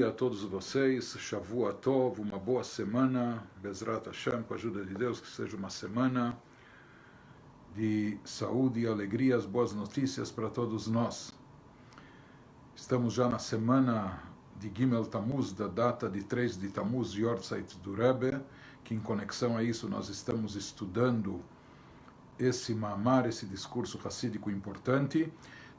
dia a todos vocês, Shavua Tov, uma boa semana, Bezrat Hashem, com a ajuda de Deus, que seja uma semana de saúde e alegrias, boas notícias para todos nós. Estamos já na semana de Gimel Tammuz, da data de 3 de Tammuz, Yortzeit do Rebbe, que em conexão a isso nós estamos estudando esse mamar, esse discurso racídico importante.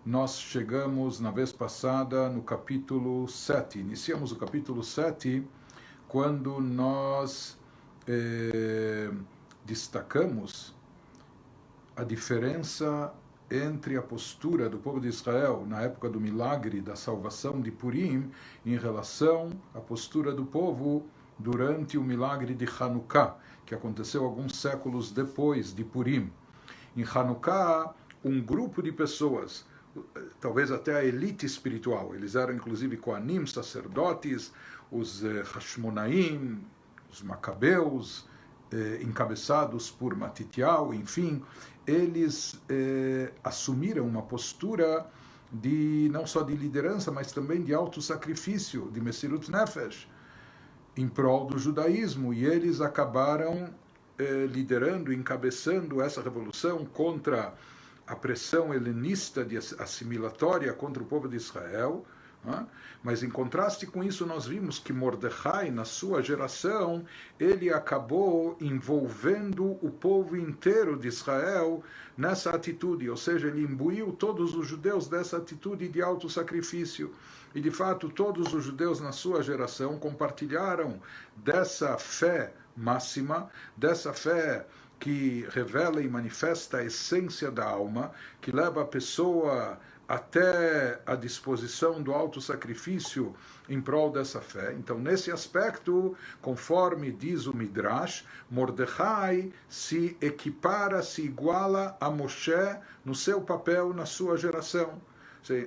Nós chegamos na vez passada no capítulo 7, iniciamos o capítulo 7 quando nós destacamos a diferença entre a postura do povo de Israel na época do milagre da salvação de Purim em relação à postura do povo durante o milagre de Hanukkah, que aconteceu alguns séculos depois de Purim. Em Hanukkah, um grupo de pessoas, talvez até a elite espiritual, eles eram inclusive Koanim, sacerdotes, os Hashmonaim, os Macabeus, encabeçados por Matitial, enfim, eles assumiram uma postura de não só de liderança, mas também de autossacrifício, de Mesirut Nefesh, em prol do judaísmo, e eles acabaram liderando, encabeçando essa revolução contra a pressão helenista de assimilatória contra o povo de Israel, mas em contraste com isso nós vimos que Mordecai, na sua geração, ele acabou envolvendo o povo inteiro de Israel nessa atitude, ou seja, ele imbuiu todos os judeus dessa atitude de autossacrifício, e de fato todos os judeus na sua geração compartilharam dessa fé máxima, dessa fé que revela e manifesta a essência da alma, que leva a pessoa até a disposição do autossacrifício em prol dessa fé. Então, nesse aspecto, conforme diz o Midrash, Mordecai se equipara, se iguala a Moshe no seu papel, na sua geração.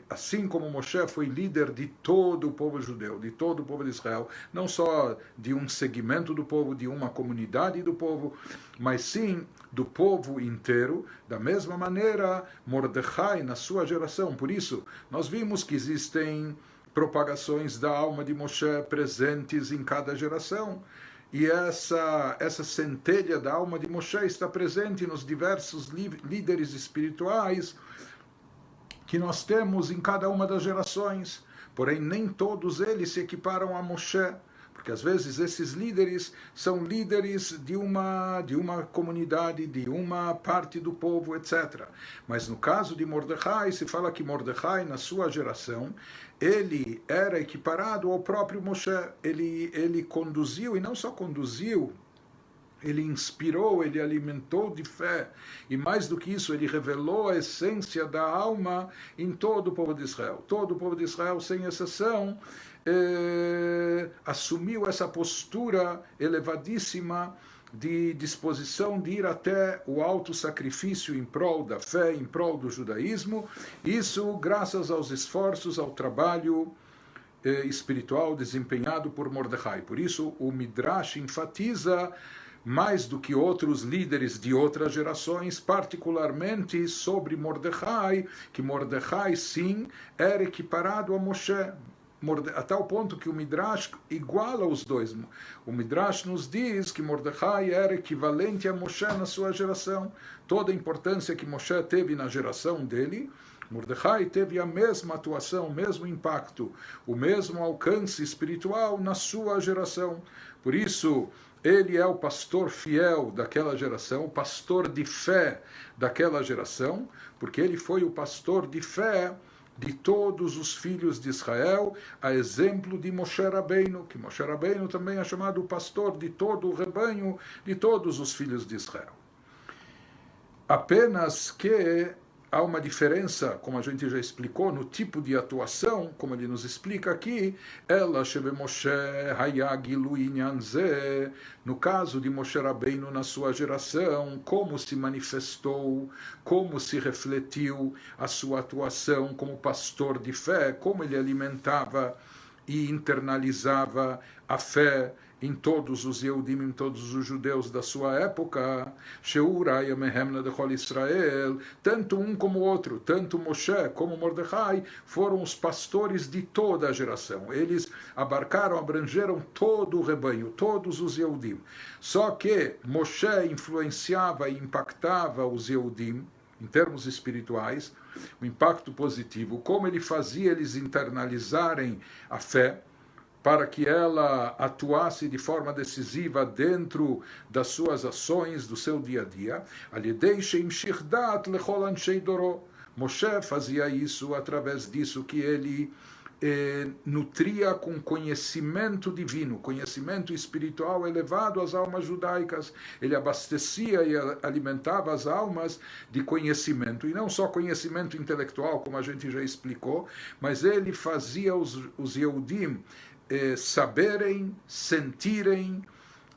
Assim como Moshe foi líder de todo o povo judeu, de todo o povo de Israel, não só de um segmento do povo, de uma comunidade do povo, mas sim do povo inteiro, da mesma maneira, Mordecai na sua geração. Por isso, nós vimos que existem propagações da alma de Moshe presentes em cada geração. E essa centelha da alma de Moshe está presente nos diversos líderes espirituais que nós temos em cada uma das gerações, porém nem todos eles se equiparam a Moshe, porque às vezes esses líderes são líderes de uma comunidade, de uma parte do povo, etc. Mas no caso de Mordecai, se fala que Mordecai, na sua geração, ele era equiparado ao próprio Moshe, ele conduziu, e não só conduziu, ele inspirou, ele alimentou de fé, e mais do que isso, ele revelou a essência da alma em todo o povo de Israel. Todo o povo de Israel, sem exceção, assumiu essa postura elevadíssima de disposição de ir até o autossacrifício em prol da fé, em prol do judaísmo, isso graças aos esforços, ao trabalho espiritual desempenhado por Mordecai. Por isso, o Midrash enfatiza mais do que outros líderes de outras gerações, particularmente sobre Mordecai, que Mordecai, sim, era equiparado a Moshe, a tal ponto que o Midrash iguala os dois. O Midrash nos diz que Mordecai era equivalente a Moshe na sua geração. Toda a importância que Moshe teve na geração dele, Mordecai teve a mesma atuação, o mesmo impacto, o mesmo alcance espiritual na sua geração. Por isso, ele é o pastor fiel daquela geração, o pastor de fé daquela geração, porque ele foi o pastor de fé de todos os filhos de Israel, a exemplo de Moshe Rabbeinu, que Moshe Rabbeinu também é chamado o pastor de todo o rebanho, de todos os filhos de Israel. Apenas que há uma diferença, como a gente já explicou, no tipo de atuação, como ele nos explica aqui, ela shebe Moshe hayagilu inyan ze, no caso de Moshe Rabbeinu na sua geração, como se manifestou, como se refletiu a sua atuação como pastor de fé, como ele alimentava e internalizava a fé em todos os Yehudim, em todos os judeus da sua época, Sheuraya Mehemna de Chol Israel, tanto um como o outro, tanto Moshe como Mordecai, foram os pastores de toda a geração. Eles abarcaram, abrangeram todo o rebanho, todos os Yehudim. Só que Moshe influenciava e impactava os Yehudim, em termos espirituais, o impacto positivo, como ele fazia eles internalizarem a fé, para que ela atuasse de forma decisiva dentro das suas ações, do seu dia a dia. Moshe fazia isso através disso que ele nutria com conhecimento divino, conhecimento espiritual elevado às almas judaicas. Ele abastecia e alimentava as almas de conhecimento, e não só conhecimento intelectual, como a gente já explicou, mas ele fazia os Yehudim saberem, sentirem,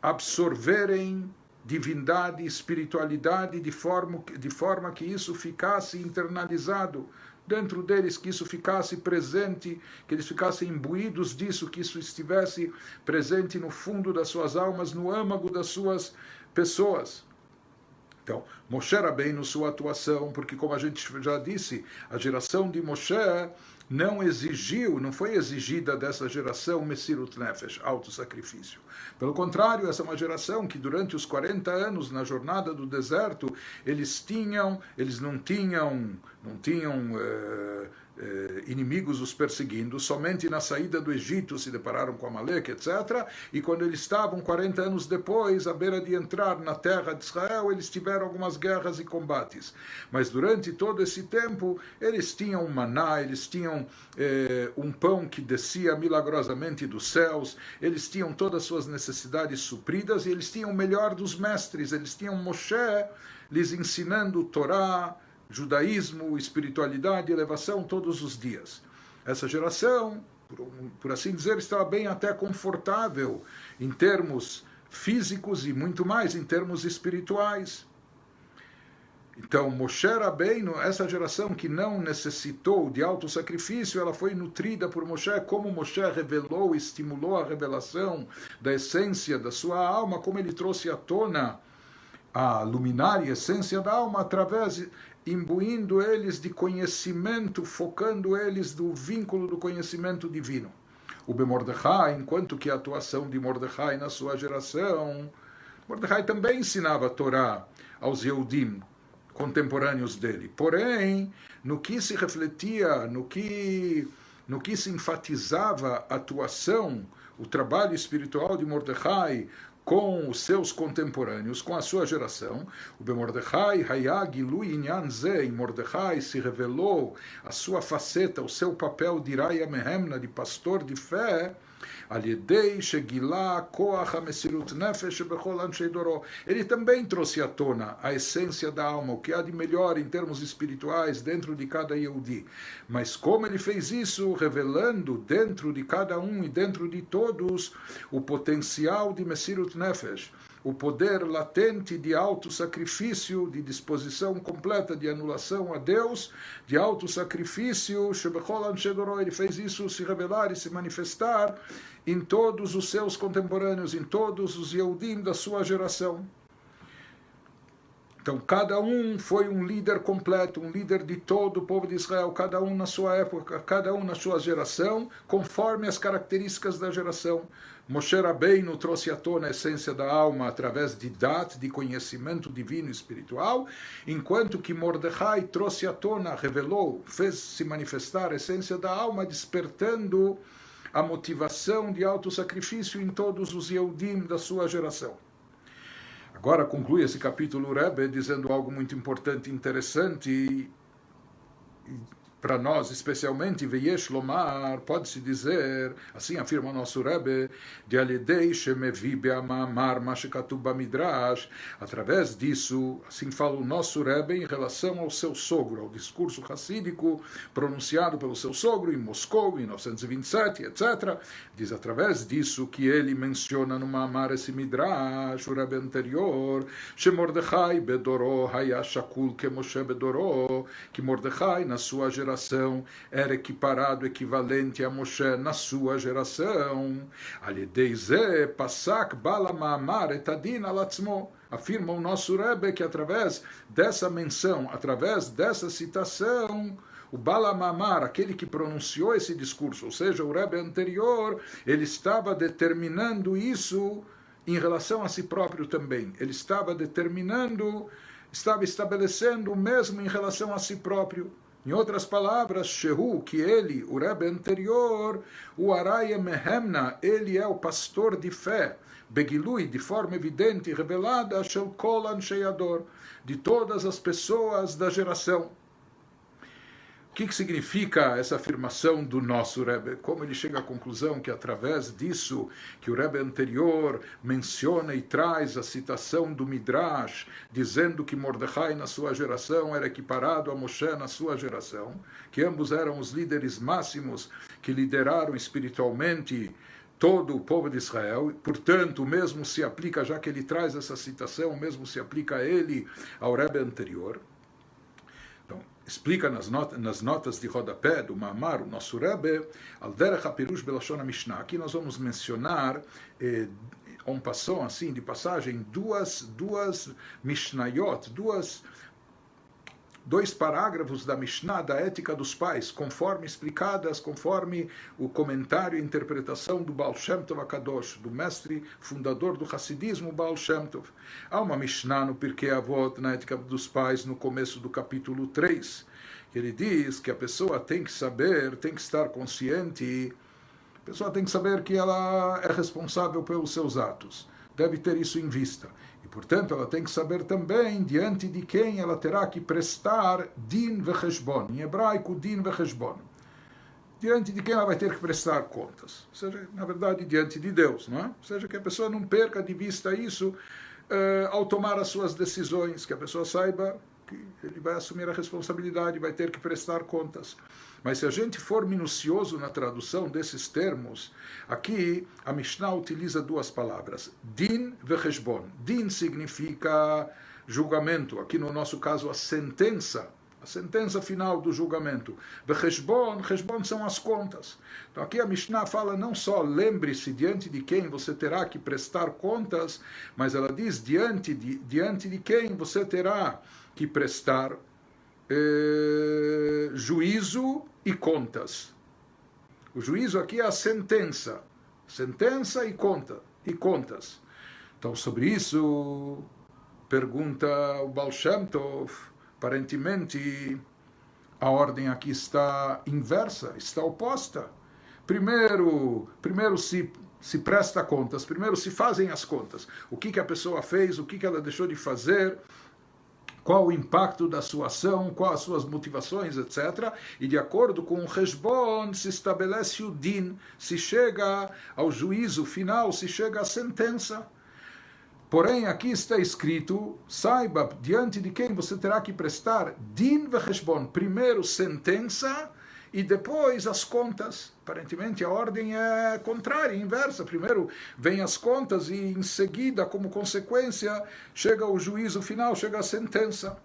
absorverem divindade, espiritualidade, de forma que isso ficasse internalizado dentro deles, que isso ficasse presente, que eles ficassem imbuídos disso, que isso estivesse presente no fundo das suas almas, no âmago das suas pessoas. Então, Moshe Rabbeinu, sua atuação, porque como a gente já disse, a geração de Moshe não foi exigida dessa geração Messirut Nefesh, auto-sacrifício. Pelo contrário, essa é uma geração que durante os 40 anos na jornada do deserto, eles não tinham inimigos os perseguindo, somente na saída do Egito se depararam com Amaleque, etc. E quando eles estavam 40 anos depois, à beira de entrar na terra de Israel, eles tiveram algumas guerras e combates. Mas durante todo esse tempo, eles tinham maná, eles tinham um pão que descia milagrosamente dos céus, eles tinham todas as suas necessidades supridas, e eles tinham o melhor dos mestres, eles tinham Moshe lhes ensinando Torá, judaísmo, espiritualidade, elevação todos os dias. Essa geração, por assim dizer, estava bem até confortável em termos físicos e muito mais em termos espirituais. Então, Moshe Rabbeinu, essa geração que não necessitou de autossacrifício, ela foi nutrida por Moshe, como Moshe revelou, estimulou a revelação da essência da sua alma, como ele trouxe à tona a luminária essência da alma, imbuindo eles de conhecimento, focando eles do vínculo do conhecimento divino. O Mordecai, enquanto que a atuação de Mordecai na sua geração, Mordecai também ensinava a Torá aos Yehudim contemporâneos dele. Porém, no que se refletia, no que se enfatizava a atuação, o trabalho espiritual de Mordecai com os seus contemporâneos, com a sua geração, o Mordecai Hayagilu Inyan Ze, em Mordecai se revelou a sua faceta, o seu papel de Raya Mehemna, de pastor de fé, ele também trouxe à tona a essência da alma, o que há de melhor em termos espirituais dentro de cada Yehudi. Mas como ele fez isso, revelando dentro de cada um e dentro de todos o potencial de Messirut Nefesh, o poder latente de autossacrifício, de disposição completa de anulação a Deus, de autossacrifício, ele fez isso se revelar e se manifestar em todos os seus contemporâneos, em todos os Yehudim da sua geração. Então, cada um foi um líder completo, um líder de todo o povo de Israel, cada um na sua época, cada um na sua geração, conforme as características da geração. Moshe Rabbeinu trouxe à tona a essência da alma através de dat, de conhecimento divino e espiritual, enquanto que Mordecai trouxe à tona, revelou, fez se manifestar a essência da alma, despertando a motivação de autossacrifício em todos os Yehudim da sua geração. Agora conclui esse capítulo Rebbe dizendo algo muito importante e interessante para nós, especialmente, Veyesh Lomar, pode-se dizer, assim afirma o nosso Rebbe, de Alidei Shemevi Be'amamar Mashekatub Bamidrash, através disso, assim fala o nosso Rebbe em relação ao seu sogro, ao discurso racídico pronunciado pelo seu sogro em Moscou, em 1927, etc. Diz através disso que ele menciona no Mamar esse Midrash, o Rebbe anterior, Shemordechai Bedoro Haya Shakul Ke Moshe Bedoro, que Mordechai, na sua geração, geração era equiparado, equivalente a Moshe na sua geração. Al-Yedei Zeh Pasak Bala Ma'amar et Adin Alatzmo. Afirma o nosso Rebbe que através dessa menção, através dessa citação, o Bala Ma'amar, aquele que pronunciou esse discurso, ou seja, o Rebbe anterior, ele estava determinando isso em relação a si próprio também. Ele estava determinando, estava estabelecendo o mesmo em relação a si próprio. Em outras palavras, Shehu, que ele, o Rebbe anterior, o Araya Mehemna, ele é o pastor de fé, Begilui, de forma evidente e revelada, Shel Kol Anshei Ador, de todas as pessoas da geração. O que significa essa afirmação do nosso Rebbe? Como ele chega à conclusão que através disso, que o Rebbe anterior menciona e traz a citação do Midrash, dizendo que Mordecai na sua geração era equiparado a Moshe na sua geração, que ambos eram os líderes máximos que lideraram espiritualmente todo o povo de Israel, portanto, o mesmo se aplica, já que ele traz essa citação, o mesmo se aplica a ele, ao Rebbe anterior. Então, explica nas notas de rodapé do Ma'amar, o nosso Rebbe, al derech hapirush belashon Mishnah. Aqui nós vamos mencionar, passou assim, de passagem, duas Mishnayot, dois parágrafos da Mishnah, da ética dos pais, conforme explicadas, conforme o comentário e interpretação do Baal Shem Tov HaKadosh, do mestre fundador do Hassidismo, Baal Shem Tov. Há uma Mishnah no Pirkei Avot, na ética dos pais, no começo do capítulo 3, que ele diz que a pessoa tem que saber, tem que estar consciente, a pessoa tem que saber que ela é responsável pelos seus atos, deve ter isso em vista. Portanto, ela tem que saber também diante de quem ela terá que prestar din vecheshbon. Em hebraico, din vecheshbon. Diante de quem ela vai ter que prestar contas. Ou seja, na verdade, diante de Deus. Não é? Ou seja, que a pessoa não perca de vista isso ao tomar as suas decisões. Que a pessoa saiba que ele vai assumir a responsabilidade, vai ter que prestar contas. Mas se a gente for minucioso na tradução desses termos, aqui a Mishnah utiliza duas palavras, din vecheshbon. Din significa julgamento, aqui no nosso caso a sentença final do julgamento. Vecheshbon são as contas. Então aqui a Mishnah fala não só lembre-se diante de quem você terá que prestar contas, mas ela diz diante de quem você terá que prestar juízo e contas. O juízo aqui é a sentença e contas. Então, sobre isso, pergunta o Baal Shem Tov, aparentemente, a ordem aqui está inversa, está oposta. Primeiro se presta contas, primeiro se fazem as contas. O que a pessoa fez, o que ela deixou de fazer, qual o impacto da sua ação, quais as suas motivações, etc. E de acordo com o Heshbon se estabelece o din, se chega ao juízo final, se chega à sentença. Porém, aqui está escrito, saiba diante de quem você terá que prestar din vecheshbon, primeiro sentença e depois as contas. Aparentemente a ordem é contrária, inversa. Primeiro vem as contas e em seguida, como consequência, chega o juízo final, chega a sentença.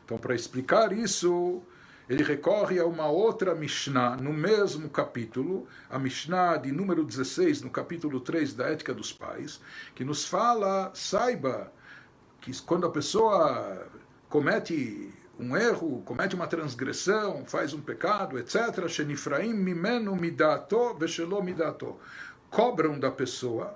Então, para explicar isso, ele recorre a uma outra Mishnah, no mesmo capítulo, a Mishnah de número 16, no capítulo 3 da Ética dos Pais, que nos fala, saiba, que quando a pessoa comete um erro, comete uma transgressão, faz um pecado, etc., Shenifraim mimenu midato veshelo midato. Cobram da pessoa,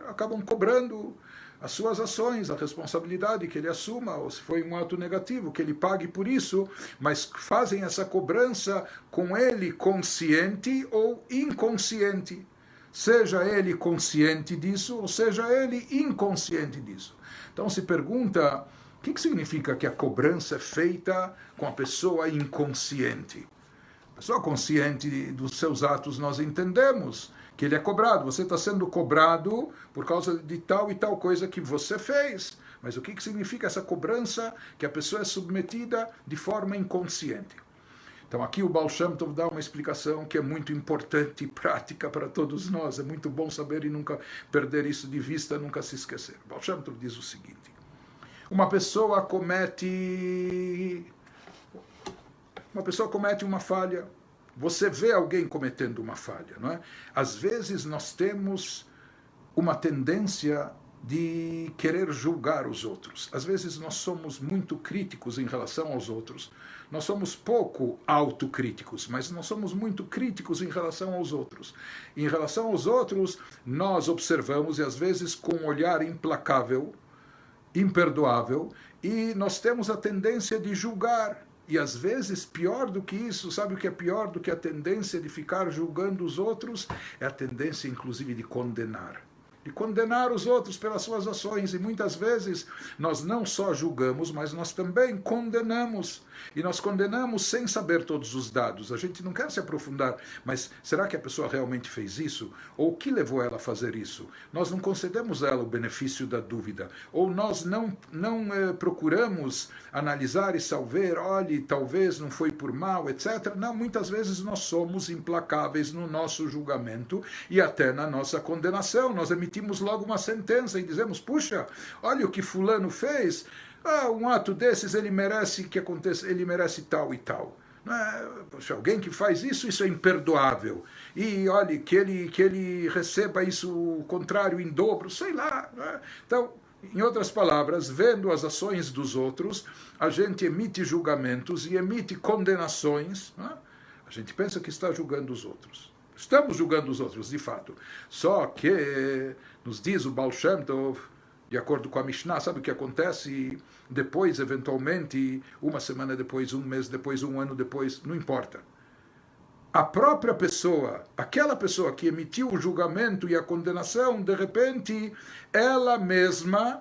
acabam cobrando as suas ações, a responsabilidade que ele assuma, ou se foi um ato negativo, que ele pague por isso, mas fazem essa cobrança com ele consciente ou inconsciente. Seja ele consciente disso, ou seja ele inconsciente disso. Então se pergunta, o que significa que a cobrança é feita com a pessoa inconsciente? A pessoa consciente dos seus atos nós entendemos que ele é cobrado. Você está sendo cobrado por causa de tal e tal coisa que você fez. Mas o que significa essa cobrança que a pessoa é submetida de forma inconsciente? Então aqui o Baal Shem Tov dá uma explicação que é muito importante e prática para todos nós. É muito bom saber e nunca perder isso de vista, nunca se esquecer. O Baal Shem Tov diz o seguinte: uma pessoa comete Uma pessoa comete uma falha, você vê alguém cometendo uma falha, não é? Às vezes nós temos uma tendência de querer julgar os outros. Às vezes nós somos muito críticos em relação aos outros. Nós somos pouco autocríticos, mas nós somos muito críticos em relação aos outros. Em relação aos outros, nós observamos, e às vezes com um olhar implacável, imperdoável, e nós temos a tendência de julgar. E às vezes, pior do que isso, sabe o que é pior do que a tendência de ficar julgando os outros? É a tendência, inclusive, de condenar os outros pelas suas ações. E muitas vezes nós não só julgamos, mas nós também condenamos. E nós condenamos sem saber todos os dados. A gente não quer se aprofundar, mas será que a pessoa realmente fez isso? Ou o que levou ela a fazer isso? Nós não concedemos a ela o benefício da dúvida. Ou nós não procuramos analisar e saber, olhe, talvez não foi por mal, etc. Não, muitas vezes nós somos implacáveis no nosso julgamento e até na nossa condenação. Nós emitimos logo uma sentença e dizemos, puxa, olha o que fulano fez, um ato desses ele merece que aconteça, ele merece tal e tal. Poxa, alguém que faz isso, isso é imperdoável. E olhe, que ele receba isso o contrário em dobro, sei lá. Então, em outras palavras, vendo as ações dos outros, a gente emite julgamentos e emite condenações. A gente pensa que está julgando os outros. Estamos julgando os outros, de fato. Só que, nos diz o Baal Shem Tov, de acordo com a Mishnah, sabe o que acontece depois, eventualmente, uma semana depois, um mês depois, um ano depois, não importa. A própria pessoa, aquela pessoa que emitiu o julgamento e a condenação, de repente, ela mesma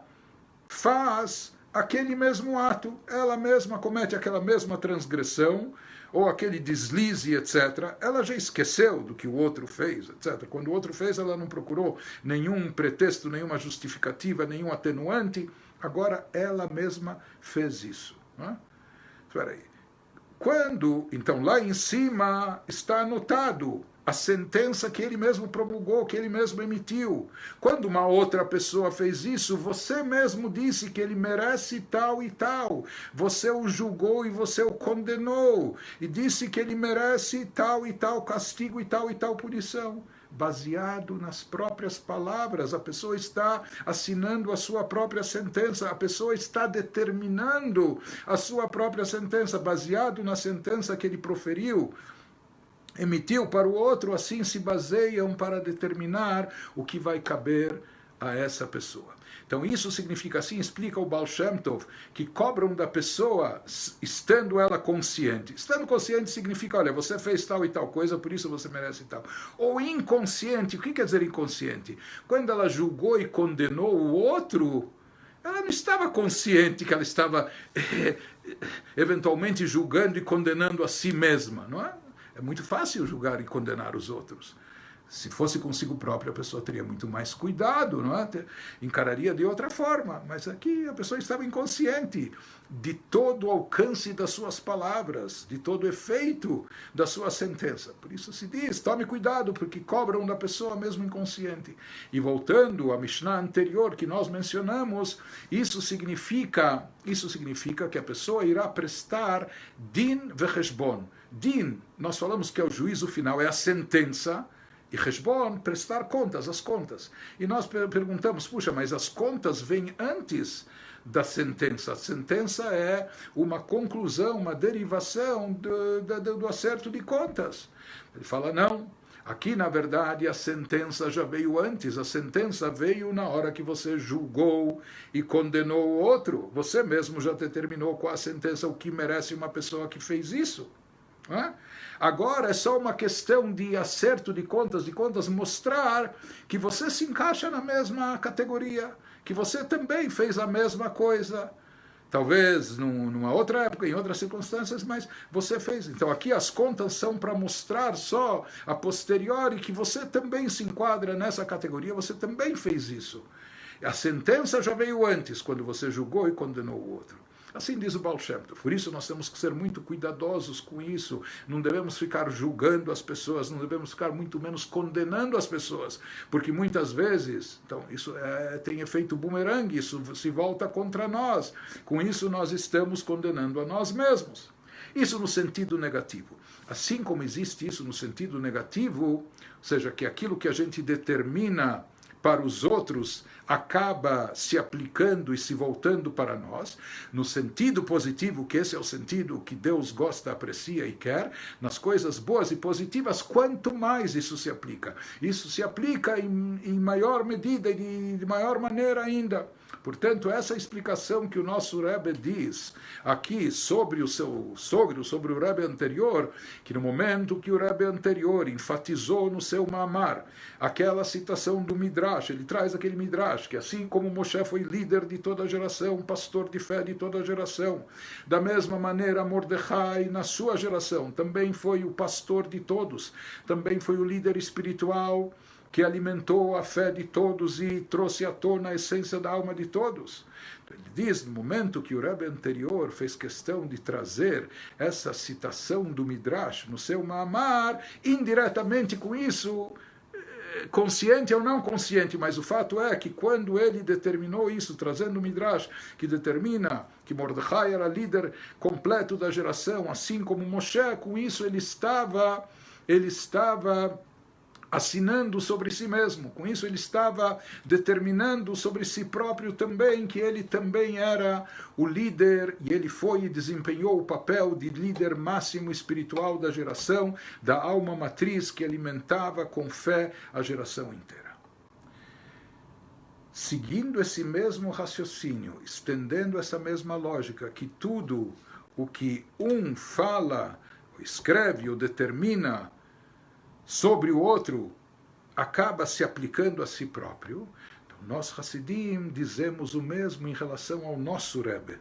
faz aquele mesmo ato, ela mesma comete aquela mesma transgressão, ou aquele deslize, etc., ela já esqueceu do que o outro fez, etc. Quando o outro fez, ela não procurou nenhum pretexto, nenhuma justificativa, nenhum atenuante, agora ela mesma fez isso. Espera aí. Quando, então, lá em cima está anotado a sentença que ele mesmo promulgou, que ele mesmo emitiu. Quando uma outra pessoa fez isso, você mesmo disse que ele merece tal e tal. Você o julgou e você o condenou. E disse que ele merece tal e tal castigo e tal punição. Baseado nas próprias palavras, a pessoa está assinando a sua própria sentença, a pessoa está determinando a sua própria sentença, baseado na sentença que ele proferiu, emitiu para o outro, assim se baseiam para determinar o que vai caber a essa pessoa. Então isso significa, assim explica o Baal Shem Tov, que cobram da pessoa estando ela consciente. Estando consciente significa, olha, você fez tal e tal coisa, por isso você merece tal. Ou inconsciente, o que quer dizer inconsciente? Quando ela julgou e condenou o outro, ela não estava consciente que ela estava eventualmente julgando e condenando a si mesma, não é? É muito fácil julgar e condenar os outros. Se fosse consigo própria, a pessoa teria muito mais cuidado, não é? Encararia de outra forma. Mas aqui a pessoa estava inconsciente de todo o alcance das suas palavras, de todo o efeito da sua sentença. Por isso se diz, tome cuidado, porque cobram da pessoa mesmo inconsciente. E voltando à Mishnah anterior que nós mencionamos, isso significa que a pessoa irá prestar din vecheshbon. Din, nós falamos que é o juízo final, é a sentença, e Heshbon, prestar contas, as contas. E nós perguntamos, puxa, mas as contas vêm antes da sentença. A sentença é uma conclusão, uma derivação do acerto de contas. Ele fala, não, aqui na verdade a sentença já veio antes, a sentença veio na hora que você julgou e condenou o outro. Você mesmo já determinou com a sentença o que merece uma pessoa que fez isso. Agora é só uma questão de acerto de contas, mostrar que você se encaixa na mesma categoria, que você também fez a mesma coisa, talvez numa outra época, em outras circunstâncias, mas você fez. Então aqui as contas são para mostrar só a posteriori que você também se enquadra nessa categoria, você também fez isso. A sentença já veio antes, quando você julgou e condenou o outro. Assim diz o Baal Shem Tov. Por isso nós temos que ser muito cuidadosos com isso. Não devemos ficar julgando as pessoas, não devemos ficar muito menos condenando as pessoas, porque muitas vezes, então isso tem efeito bumerangue, isso se volta contra nós. Com isso nós estamos condenando a nós mesmos. Isso no sentido negativo. Assim como existe isso no sentido negativo, ou seja, que aquilo que a gente determina para os outros acaba se aplicando e se voltando para nós, no sentido positivo, que esse é o sentido que Deus gosta, aprecia e quer, nas coisas boas e positivas, quanto mais isso se aplica. Isso se aplica em maior medida e de maior maneira ainda. Portanto, essa explicação que o nosso Rebbe diz aqui sobre o seu sogro, sobre o Rebbe anterior, que no momento que o Rebbe anterior enfatizou no seu Mamar aquela citação do Midrash, ele traz aquele Midrash, que assim como Moshe foi líder de toda a geração, pastor de fé de toda a geração, da mesma maneira Mordecai, na sua geração, também foi o pastor de todos, também foi o líder espiritual, que alimentou a fé de todos e trouxe à tona a essência da alma de todos. Ele diz, no momento que o Rebbe anterior fez questão de trazer essa citação do Midrash no seu Mamar, indiretamente com isso, consciente ou não consciente, mas o fato é que quando ele determinou isso, trazendo o Midrash, que determina que Mordecai era líder completo da geração, assim como Moshe, com isso ele estava assinando sobre si mesmo. Com isso ele estava determinando sobre si próprio também que ele também era o líder, e ele foi e desempenhou o papel de líder máximo espiritual da geração, da alma matriz que alimentava com fé a geração inteira. Seguindo esse mesmo raciocínio, estendendo essa mesma lógica, que tudo o que um fala, ou escreve ou determina sobre o outro, acaba se aplicando a si próprio. Então, nós, Hassidim, dizemos o mesmo em relação ao nosso Rebbe.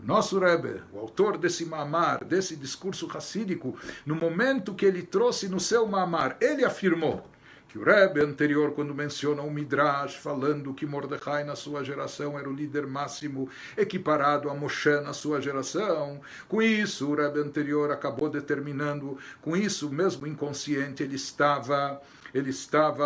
O nosso Rebbe, o autor desse Mamar, desse discurso hassídico, no momento que ele trouxe no seu Mamar, ele afirmou que o Rebbe anterior, quando menciona o Midrash, falando que Mordecai na sua geração era o líder máximo, equiparado a Moshe na sua geração, com isso o Rebbe anterior acabou determinando, com isso mesmo inconsciente, ele estava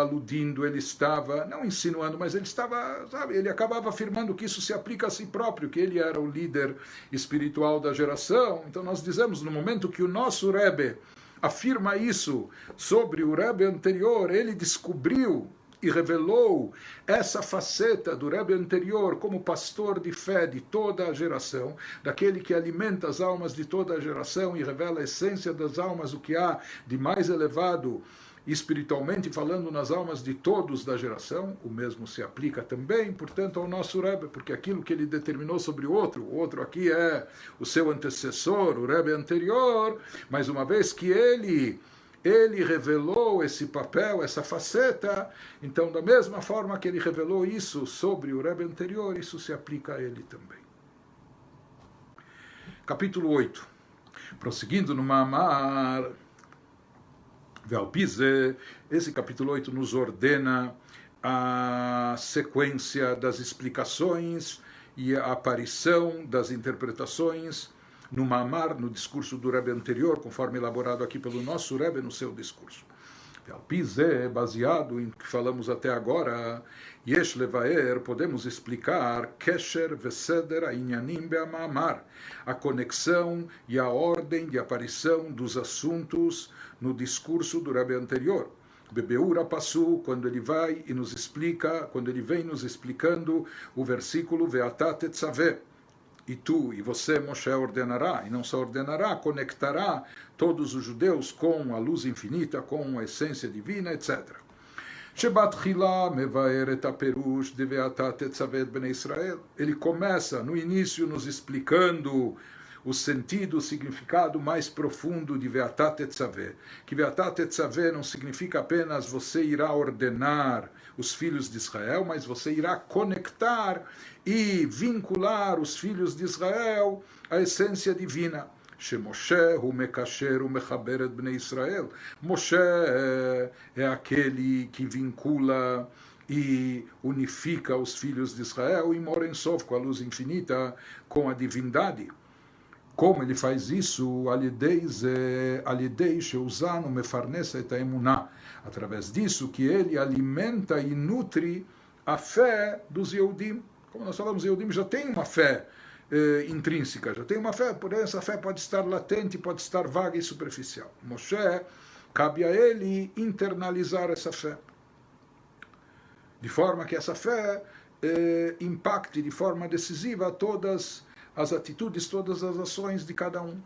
aludindo, ele estava, não insinuando, mas ele acabava afirmando que isso se aplica a si próprio, que ele era o líder espiritual da geração. Então nós dizemos, no momento que o nosso Rebbe afirma isso sobre o Rebbe anterior, ele descobriu e revelou essa faceta do Rebbe anterior como pastor de fé de toda a geração, daquele que alimenta as almas de toda a geração e revela a essência das almas, o que há de mais elevado espiritualmente falando nas almas de todos da geração. O mesmo se aplica também, portanto, ao nosso Rebbe, porque aquilo que ele determinou sobre o outro aqui é o seu antecessor, o Rebbe anterior, mas uma vez que ele revelou esse papel, essa faceta, então da mesma forma que ele revelou isso sobre o Rebbe anterior, isso se aplica a ele também. Capítulo 8. Prosseguindo no Mamar, esse capítulo 8 nos ordena a sequência das explicações e a aparição das interpretações no Mamar, no discurso do Rebbe anterior, conforme elaborado aqui pelo nosso Rebbe no seu discurso. Baseado em que falamos até agora, Yesh Levaer, podemos explicar Kesher Veseder Ainyanim Be'amamar, a conexão e a ordem de aparição dos assuntos no discurso do Rebbe anterior. Bebeura Passu, quando ele vai e nos explica, quando ele vem nos explicando o versículo Ve'ata Tetzaveh, e tu e você, Moshe, ordenará, e não só ordenará, conectará todos os judeus com a luz infinita, com a essência divina, etc. Ele começa no início nos explicando o sentido, o significado mais profundo de Ve'ata Tetzaveh. Que Ve'ata Tetzaveh não significa apenas você irá ordenar os filhos de Israel, mas você irá conectar e vincular os filhos de Israel à essência divina. Moshe é aquele que vincula e unifica os filhos de Israel e mora em Sof, com a luz infinita, com a divindade. Como ele faz isso? Através disso que ele alimenta e nutre a fé dos Yehudim. Como nós falamos, Yehudim já tem uma fé intrínseca, já tem uma fé, porém essa fé pode estar latente, pode estar vaga e superficial. Moshe, cabe a ele internalizar essa fé, de forma que essa fé impacte de forma decisiva todas as atitudes, todas as ações de cada um.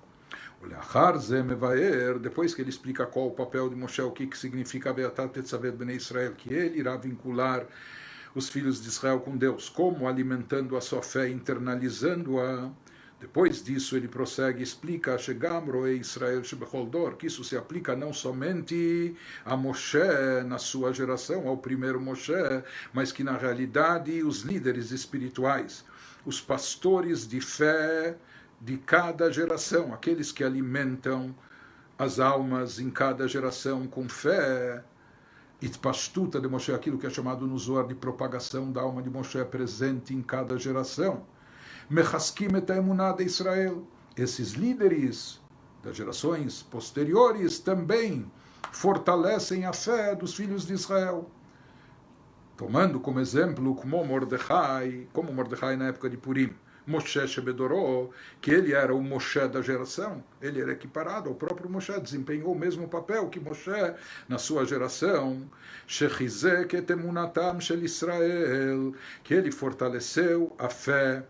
Depois que ele explica qual o papel de Moshe, o que significa Beatat Tetzaveh Bnei Israel, que ele irá vincular os filhos de Israel com Deus, como alimentando a sua fé, internalizando-a. Depois disso ele prossegue e explica Israel que isso se aplica não somente a Moshe na sua geração, ao primeiro Moshe, mas que na realidade os líderes espirituais, os pastores de fé de cada geração, aqueles que alimentam as almas em cada geração com fé, Itpashtuta de Moshe, aquilo que é chamado no Zohar de propagação da alma de Moshe presente em cada geração. Mechaskim et emunah de Israel. Esses líderes das gerações posteriores também fortalecem a fé dos filhos de Israel. Tomando como exemplo como Mordecai na época de Purim, Moshe Shebedoró, que ele era o Moshe da geração, ele era equiparado ao próprio Moshe, desempenhou o mesmo papel que Moshe na sua geração, Shechizek et emunatam shel Israel, que ele fortaleceu a fé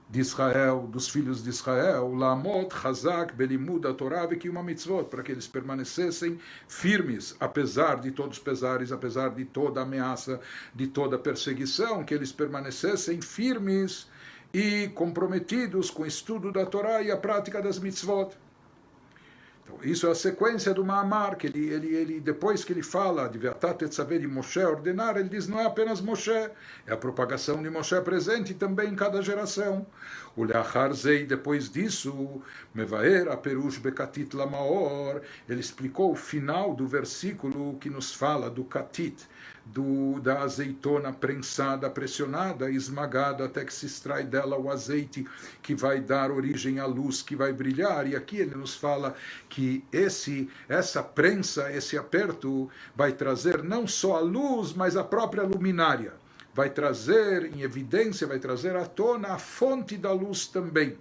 de Israel, dos filhos de Israel, Lamot Chazak Belimud Torah Vekiyum Mitzvot, para que eles permanecessem firmes, apesar de todos os pesares, apesar de toda ameaça, de toda perseguição, que eles permanecessem firmes e comprometidos com o estudo da Torá e a prática das mitzvot. Então, isso é a sequência do Ma'amar, que ele depois que ele fala de Ve'atat Tetzaveh de Moshe ordenar, ele diz, não é apenas Moshe, é a propagação de Moshe presente também em cada geração. O Leachar Zei, depois disso, Mevaer Aperush Bekatit Lamaor, ele explicou o final do versículo que nos fala do Katit, da azeitona prensada, pressionada, esmagada, até que se extrai dela o azeite que vai dar origem à luz que vai brilhar. E aqui ele nos fala que essa prensa, esse aperto, vai trazer não só a luz, mas a própria luminária. Vai trazer em evidência, vai trazer à tona a fonte da luz também.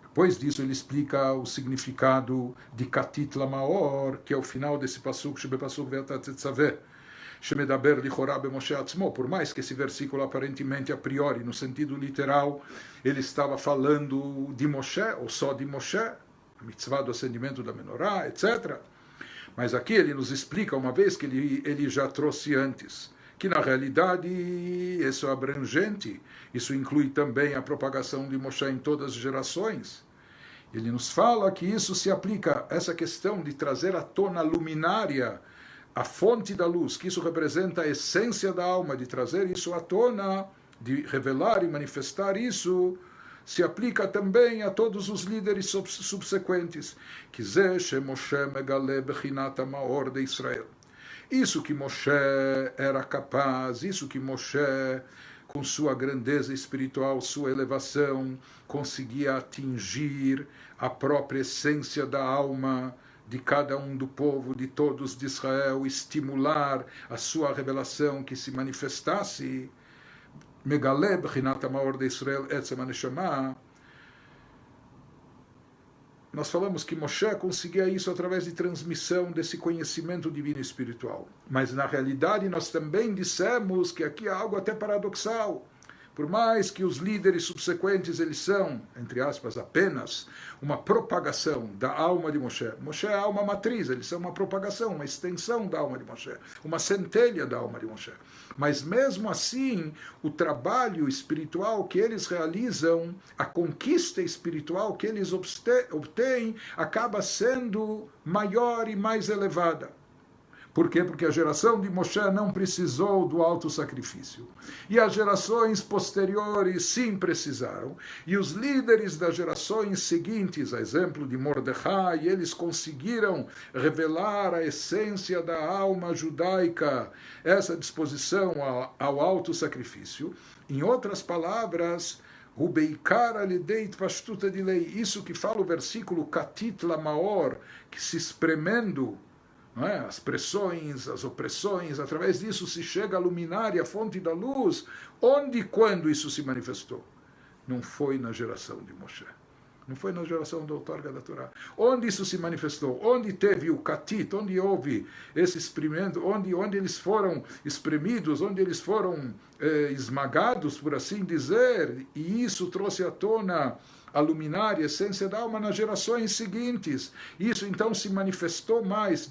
Depois disso ele explica o significado de Katit Lamaor, que é o final desse Pasuk, Shebepasuk Ve'atat Tetzaveh, Shemedaber Lichorah B'Moshe Atzmo, por mais que esse versículo aparentemente a priori, no sentido literal, ele estava falando de Moshe, ou só de Moshe, a mitzvah do acendimento da menorá, etc. Mas aqui ele nos explica, uma vez que ele já trouxe antes, que na realidade isso é abrangente, isso inclui também a propagação de Moshe em todas as gerações. Ele nos fala que isso se aplica, essa questão de trazer à tona luminária, a fonte da luz, que isso representa a essência da alma, de trazer isso à tona, de revelar e manifestar isso, se aplica também a todos os líderes subsequentes. De Israel. Isso que Moshe era capaz, isso que Moshe, com sua grandeza espiritual, sua elevação, conseguia atingir a própria essência da alma de cada um do povo, de todos de Israel, estimular a sua revelação que se manifestasse, Megaleh Bechinat Hamaor de Israel Etzem HaNeshama. Nós falamos que Moshe conseguia isso através de transmissão desse conhecimento divino e espiritual. Mas na realidade nós também dissemos que aqui há algo até paradoxal. Por mais que os líderes subsequentes eles são, entre aspas, apenas uma propagação da alma de Moshe. Moshe é a alma matriz, eles são uma propagação, uma extensão da alma de Moshe, uma centelha da alma de Moshe. Mas mesmo assim, o trabalho espiritual que eles realizam, a conquista espiritual que eles obtêm, acaba sendo maior e mais elevada. Por quê? Porque a geração de Moshe não precisou do alto sacrifício. E as gerações posteriores sim precisaram. E os líderes das gerações seguintes, a exemplo de Mordecai, eles conseguiram revelar a essência da alma judaica, essa disposição ao alto sacrifício. Em outras palavras, isso que fala o versículo Katit Lamaor, que se espremendo, não é? As pressões, as opressões, através disso se chega a luminária, a fonte da luz. Onde e quando isso se manifestou? não foi na geração de Moshe. Não foi na geração da outorga da Torá. Onde isso se manifestou? Onde teve o katit? Onde houve esse experimento? Onde eles foram espremidos? Onde eles foram esmagados, por assim dizer? E isso trouxe à tona a luminária, a essência da alma nas gerações seguintes. Isso então se manifestou mais,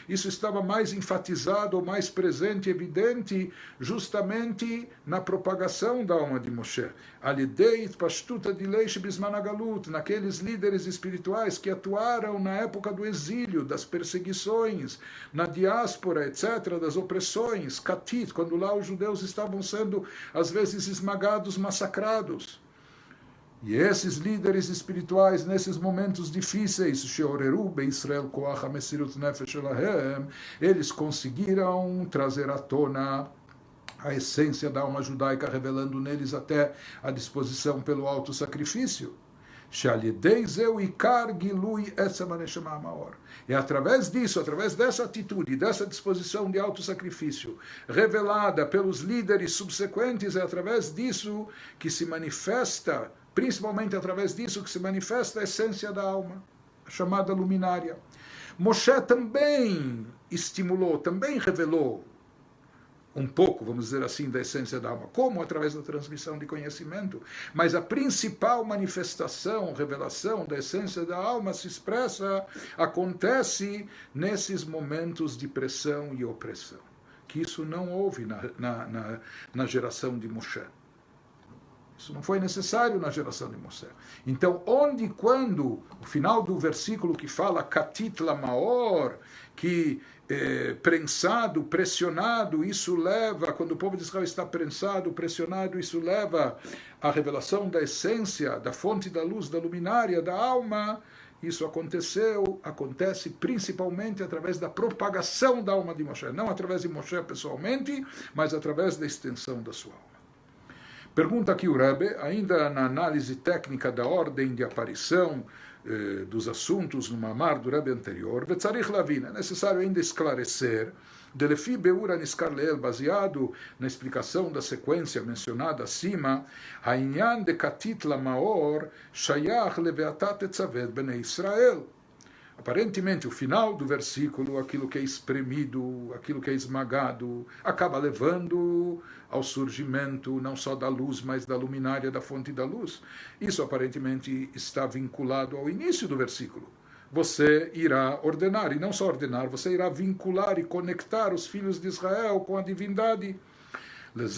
isso estava mais enfatizado, mais presente, evidente, justamente na propagação da alma de Moshe. Naqueles líderes espirituais que atuaram na época do exílio, das perseguições, na diáspora, etc., das opressões, Katit, quando lá os judeus estavam sendo, às vezes, esmagados, massacrados. E esses líderes espirituais, nesses momentos difíceis, eles conseguiram trazer à tona a essência da alma judaica, revelando neles até a disposição pelo alto sacrifício. É através disso, através dessa atitude, dessa disposição de alto sacrifício, revelada pelos líderes subsequentes, é através disso que se manifesta, principalmente através disso que se manifesta a essência da alma, a chamada luminária. Moshe também estimulou, também revelou um pouco, vamos dizer assim, da essência da alma, como através da transmissão de conhecimento, mas a principal manifestação, revelação da essência da alma se expressa, acontece nesses momentos de pressão e opressão, que isso não houve na geração de Moshe. Isso não foi necessário na geração de Moshe. Então, onde e quando, o final do versículo que fala Katit Lamaor, que prensado, pressionado, isso leva, quando o povo de Israel está prensado, pressionado, isso leva à revelação da essência, da fonte da luz, da luminária, da alma. Isso acontece principalmente através da propagação da alma de Moshe, não através de Moshe pessoalmente, mas através da extensão da sua alma. Pergunta aqui o Rebbe, ainda na análise técnica da ordem de aparição dos assuntos no mamar do Rebbe anterior, é necessário ainda esclarecer, Delefi Beura Niskar Leel, baseado na explicação da sequência mencionada acima, Hainyan de Katit Lamaor Shayach Leveatat Etzavet Bnei Israel. Aparentemente, o final do versículo, aquilo que é espremido, aquilo que é esmagado, acaba levando ao surgimento não só da luz, mas da luminária da fonte da luz. Isso aparentemente está vinculado ao início do versículo. Você irá ordenar, e não só ordenar, você irá vincular e conectar os filhos de Israel com a divindade. Ou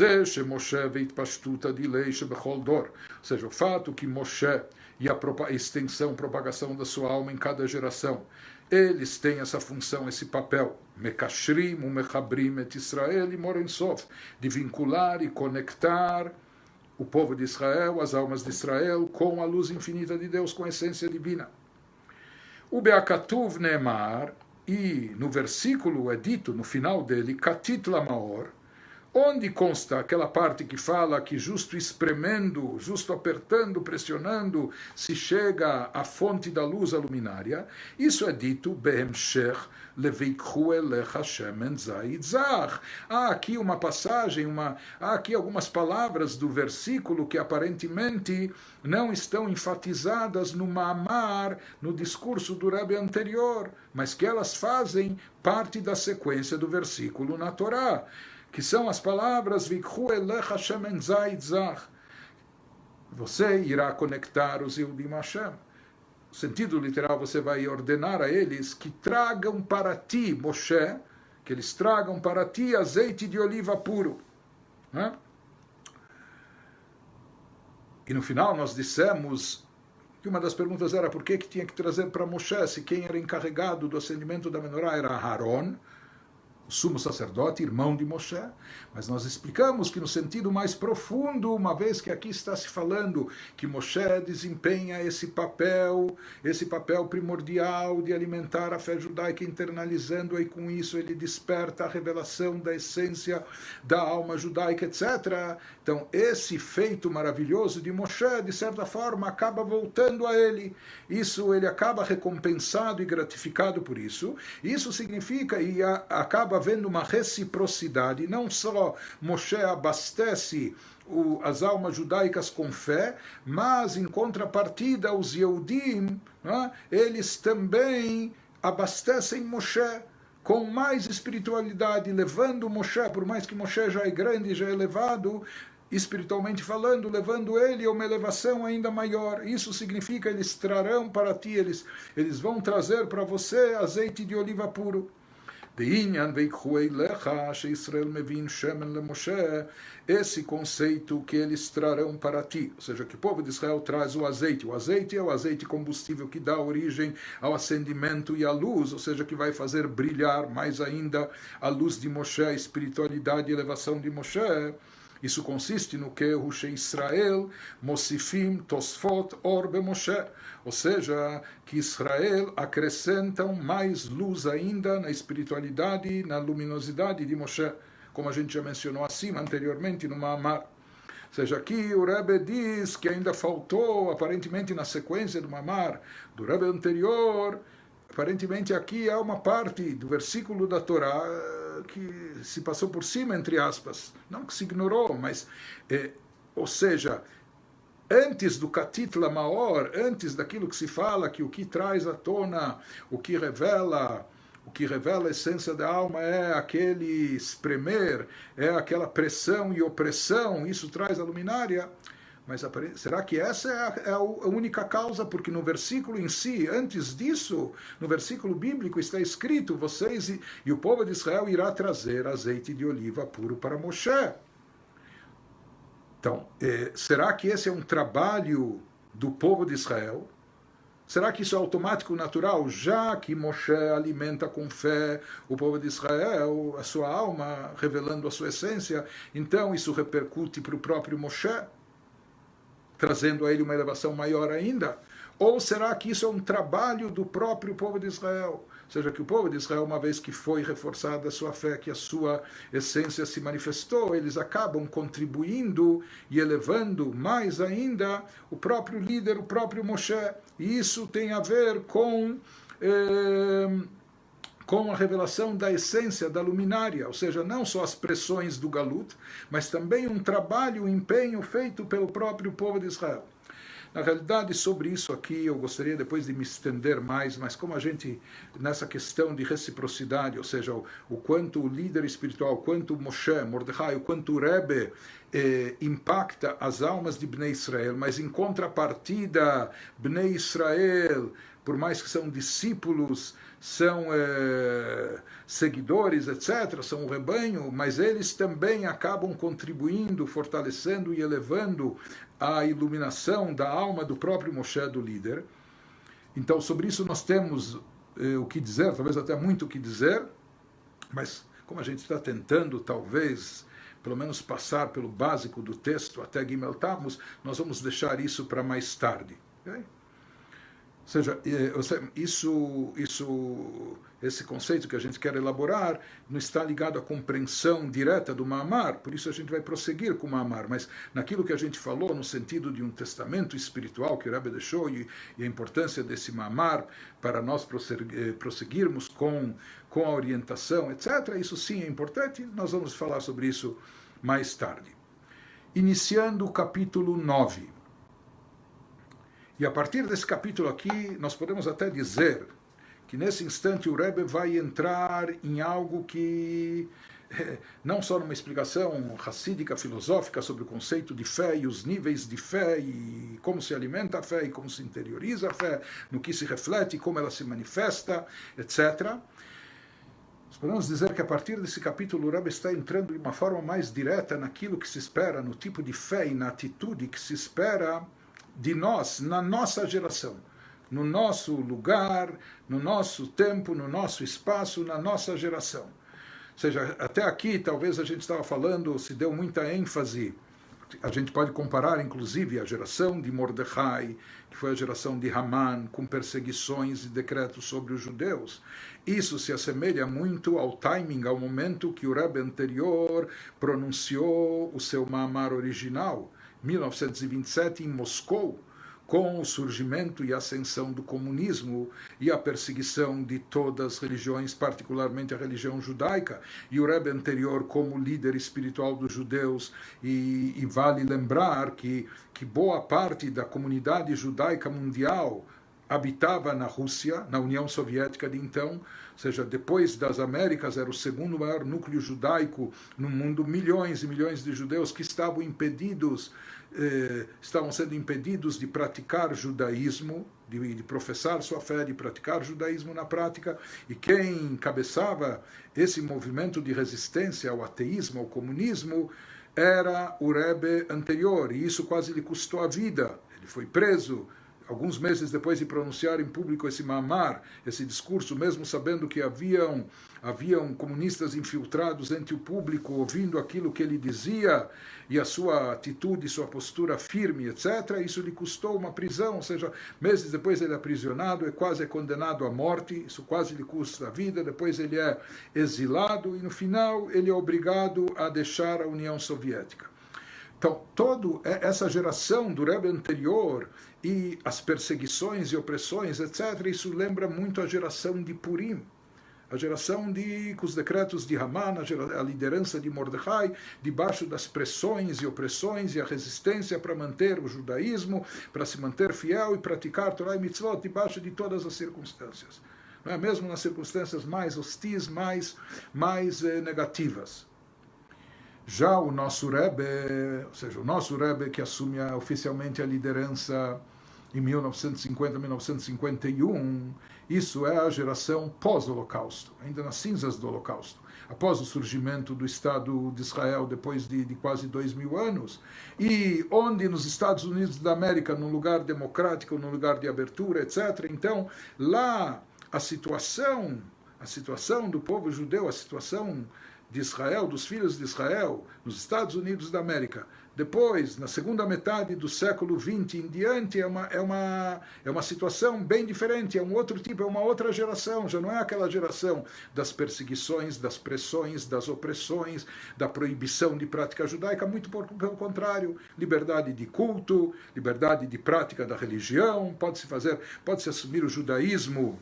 seja, o fato que Moshe e a extensão, propagação da sua alma em cada geração, eles têm essa função, esse papel, Mekashrim, Mechabrim et Israel e Morensof, de vincular e conectar o povo de Israel, as almas de Israel, com a luz infinita de Deus, com a essência divina. O Beakatuv Neemar, e no versículo é dito, no final dele, Katit Lamaor, onde consta aquela parte que fala que justo espremendo, justo apertando, pressionando, se chega à fonte da luz, a luminária, isso é dito, Behemshech levikhu elecha shemen zayit zach. Há aqui uma passagem, há aqui algumas palavras do versículo que aparentemente não estão enfatizadas no mamar, no discurso do Rebbe anterior, mas que elas fazem parte da sequência do versículo na Torá, que são as palavras Vikhu elecha shemen zayit zach. Você irá conectar os Yehudim Hashem. No sentido literal, você vai ordenar a eles que tragam para ti, Moshe, que eles tragam para ti azeite de oliva puro. Né? E no final nós dissemos que uma das perguntas era por que tinha que trazer para Moshe, se quem era encarregado do acendimento da menorá era Aaron, o sumo sacerdote, irmão de Moshe, mas nós explicamos que no sentido mais profundo, uma vez que aqui está se falando que Moshe desempenha esse papel primordial de alimentar a fé judaica, internalizando, e com isso ele desperta a revelação da essência da alma judaica, etc. Então, esse feito maravilhoso de Moshe, de certa forma, acaba voltando a ele. Isso, ele acaba recompensado e gratificado por isso. Isso significa, e acaba havendo uma reciprocidade, não só Moshe abastece as almas judaicas com fé, mas em contrapartida os Yehudim, eles também abastecem Moshe com mais espiritualidade, levando Moshe, por mais que Moshe já é grande, já é elevado, espiritualmente falando, levando ele a uma elevação ainda maior. Isso significa eles trarão para ti, eles vão trazer para você azeite de oliva puro. Esse conceito que eles trarão para ti, ou seja, que o povo de Israel traz o azeite é o azeite combustível que dá origem ao acendimento e à luz, ou seja, que vai fazer brilhar mais ainda a luz de Moshe, a espiritualidade e elevação de Moshe. Isso consiste no que Israel Mosifim Tosfot Or Moshe, ou seja, que Israel acrescentam mais luz ainda na espiritualidade, na luminosidade de Moshe, como a gente já mencionou acima anteriormente no Ma'amar. Ou seja, aqui o Rebbe diz que ainda faltou, aparentemente na sequência do Ma'amar, do Rebbe anterior, aparentemente aqui há uma parte do versículo da Torá que se passou por cima, entre aspas, não que se ignorou, mas, ou seja, antes do Katit Lamaor, antes daquilo que se fala, que o que traz à tona, o que revela a essência da alma é aquele espremer, é aquela pressão e opressão, isso traz a luminária. Mas será que essa é a única causa? Porque no versículo em si, antes disso, no versículo bíblico está escrito, vocês e o povo de Israel irá trazer azeite de oliva puro para Moshe. Então, será que esse é um trabalho do povo de Israel? Será que isso é automático, natural? Já que Moshe alimenta com fé o povo de Israel, a sua alma, revelando a sua essência, então isso repercute para o próprio Moshe, trazendo a ele uma elevação maior ainda? Ou será que isso é um trabalho do próprio povo de Israel? Ou seja, que o povo de Israel, uma vez que foi reforçada a sua fé, que a sua essência se manifestou, eles acabam contribuindo e elevando mais ainda o próprio líder, o próprio Moshe. E isso tem a ver com a revelação da essência da luminária, ou seja, não só as pressões do Galut, mas também um trabalho, um empenho feito pelo próprio povo de Israel. Na realidade, sobre isso aqui, eu gostaria depois de me estender mais, mas como a gente, nessa questão de reciprocidade, ou seja, o quanto o líder espiritual, quanto Moshe, Mordecai, o quanto o Rebbe impacta as almas de Bnei Israel, mas em contrapartida, Bnei Israel, por mais que são discípulos, são seguidores, etc., são o rebanho, mas eles também acabam contribuindo, fortalecendo e elevando a iluminação da alma do próprio Moshe, do líder. Então, sobre isso nós temos o que dizer, talvez até muito o que dizer, mas como a gente está tentando, talvez, pelo menos passar pelo básico do texto até Gimel Tammuz, nós vamos deixar isso para mais tarde. Okay? Ou seja, esse conceito que a gente quer elaborar não está ligado à compreensão direta do Ma'amar, por isso a gente vai prosseguir com o Ma'amar, mas naquilo que a gente falou no sentido de um testamento espiritual que o Rebbe deixou e a importância desse Ma'amar para nós prosseguirmos com a orientação, etc., isso sim é importante, nós vamos falar sobre isso mais tarde. Iniciando o capítulo 9. E a partir desse capítulo aqui, nós podemos até dizer que nesse instante o Rebbe vai entrar em algo que, não só numa explicação racídica, filosófica sobre o conceito de fé e os níveis de fé e como se alimenta a fé e como se interioriza a fé, no que se reflete, como ela se manifesta, etc. Nós podemos dizer que a partir desse capítulo o Rebbe está entrando de uma forma mais direta naquilo que se espera, no tipo de fé e na atitude que se espera de nós, na nossa geração, no nosso lugar, no nosso tempo, no nosso espaço, na nossa geração. Ou seja, até aqui talvez a gente estava falando, se deu muita ênfase, a gente pode comparar inclusive a geração de Mordecai, que foi a geração de Haman, com perseguições e decretos sobre os judeus. Isso se assemelha muito ao timing, ao momento que o Rebbe anterior pronunciou o seu Ma'amar original, 1927, em Moscou, com o surgimento e ascensão do comunismo e a perseguição de todas as religiões, particularmente a religião judaica, e o Rebbe anterior como líder espiritual dos judeus, e vale lembrar que boa parte da comunidade judaica mundial habitava na Rússia, na União Soviética de então, ou seja, depois das Américas era o segundo maior núcleo judaico no mundo, milhões e milhões de judeus que estavam sendo impedidos de praticar judaísmo, de professar sua fé, de praticar judaísmo na prática, e quem encabeçava esse movimento de resistência ao ateísmo, ao comunismo, era o Rebbe anterior, e isso quase lhe custou a vida. Ele foi preso alguns meses depois de pronunciar em público esse mamar, esse discurso, mesmo sabendo que haviam comunistas infiltrados entre o público, ouvindo aquilo que ele dizia, e a sua atitude, sua postura firme, etc., isso lhe custou uma prisão, ou seja, meses depois ele é aprisionado, é condenado à morte, isso quase lhe custa a vida, depois ele é exilado, e no final ele é obrigado a deixar a União Soviética. Então, toda essa geração do Rebbe anterior e as perseguições e opressões, etc., isso lembra muito a geração de Purim, a geração com os decretos de Haman, a liderança de Mordecai, debaixo das pressões e opressões e a resistência para manter o judaísmo, para se manter fiel e praticar Torah e Mitzvot debaixo de todas as circunstâncias. Não é? Mesmo nas circunstâncias mais hostis, mais negativas. Já o nosso Rebbe, ou seja, o nosso Rebbe que assume oficialmente a liderança em 1950, 1951, isso é a geração pós-Holocausto, ainda nas cinzas do Holocausto, após o surgimento do Estado de Israel, depois de quase 2000 anos, e onde nos Estados Unidos da América, num lugar democrático, num lugar de abertura, etc., então, lá a situação do povo judeu, a situação de Israel, dos filhos de Israel, nos Estados Unidos da América, depois, na segunda metade do século XX em diante, é uma situação bem diferente, é um outro tipo, é uma outra geração, já não é aquela geração das perseguições, das pressões, das opressões, da proibição de prática judaica, muito pelo contrário, liberdade de culto, liberdade de prática da religião, pode-se assumir o judaísmo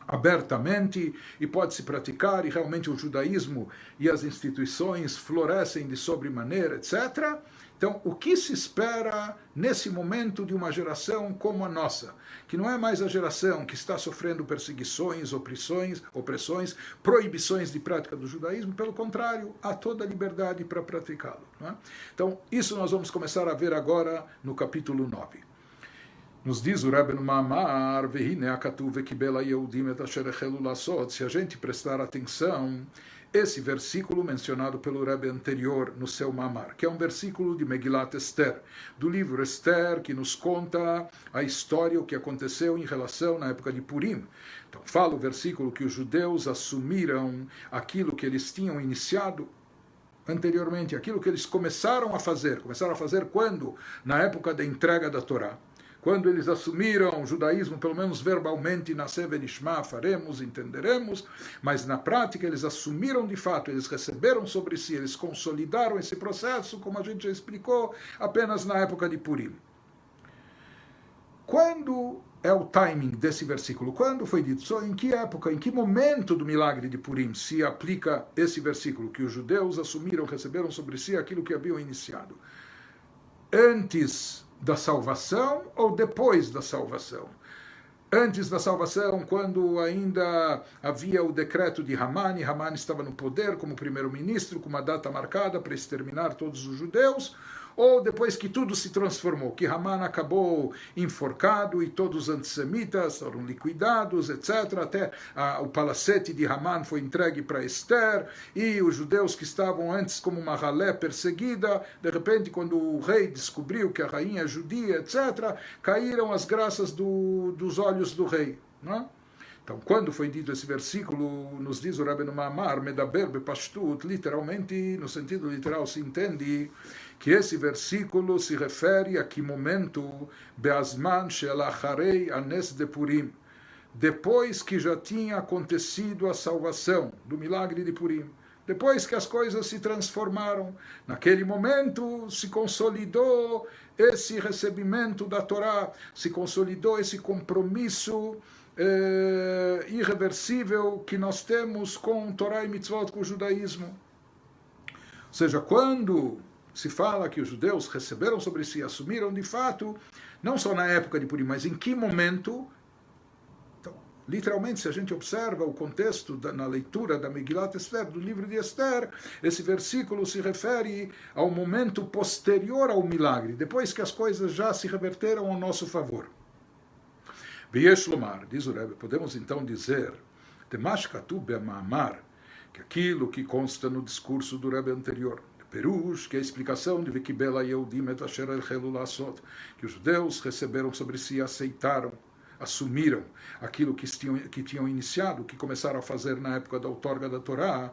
abertamente e pode-se praticar, e realmente o judaísmo e as instituições florescem de sobremaneira, etc. Então, o que se espera nesse momento de uma geração como a nossa, que não é mais a geração que está sofrendo perseguições, opressões, proibições de prática do judaísmo, pelo contrário, há toda a liberdade para praticá-lo. Não é? Então, isso nós vamos começar a ver agora no capítulo 9. Nos diz o Rebbe no Mamar, se a gente prestar atenção, esse versículo mencionado pelo Rebbe anterior no seu Mamar, que é um versículo de Megilat Esther, do livro Esther, que nos conta a história, o que aconteceu em relação na época de Purim. Então fala o versículo que os judeus assumiram aquilo que eles tinham iniciado anteriormente, aquilo que eles começaram a fazer quando? Na época da entrega da Torá. Quando eles assumiram o judaísmo, pelo menos verbalmente, Naseh Venishma, faremos, entenderemos, mas na prática eles assumiram de fato, eles receberam sobre si, eles consolidaram esse processo, como a gente já explicou, apenas na época de Purim. Quando é o timing desse versículo? Quando foi dito? Em que época, em que momento do milagre de Purim se aplica esse versículo, que os judeus assumiram, receberam sobre si aquilo que haviam iniciado? Antes da salvação ou depois da salvação? Antes da salvação, quando ainda havia o decreto de Haman, e Haman estava no poder como primeiro-ministro, com uma data marcada para exterminar todos os judeus, ou depois que tudo se transformou, que Haman acabou enforcado e todos os antissemitas foram liquidados, etc. Até o palacete de Haman foi entregue para Esther, e os judeus que estavam antes como uma ralé perseguida, de repente, quando o rei descobriu que a rainha é judia, etc., caíram as graças dos olhos do rei, não é? Então, quando foi dito esse versículo, nos diz o Rebbe no Mamar, Medaber bepashtut, literalmente, no sentido literal, se entende que esse versículo se refere a que momento, Beazman shelacharei anes de Purim, depois que já tinha acontecido a salvação do milagre de Purim. depois que as coisas se transformaram. Naquele momento se consolidou esse recebimento da Torá, se consolidou esse compromisso irreversível que nós temos com Torá e Mitzvot, com o judaísmo. Ou seja, quando se fala que os judeus receberam sobre si, assumiram de fato, não só na época de Purim, mas em que momento. Então, literalmente, se a gente observa o contexto na leitura da Megilat Esther, do livro de Esther, esse versículo se refere ao momento posterior ao milagre, depois que as coisas já se reverteram ao nosso favor. V'yesh lomar, diz o Rebbe, podemos então dizer, Temash katuv be'ma'amar, que aquilo que consta no discurso do Rebbe anterior, Perush, que é a explicação de Vekibela Yehudim et asher elchelu la'asot, que os judeus receberam sobre si, aceitaram, assumiram aquilo que tinham iniciado, que começaram a fazer na época da outorga da Torá,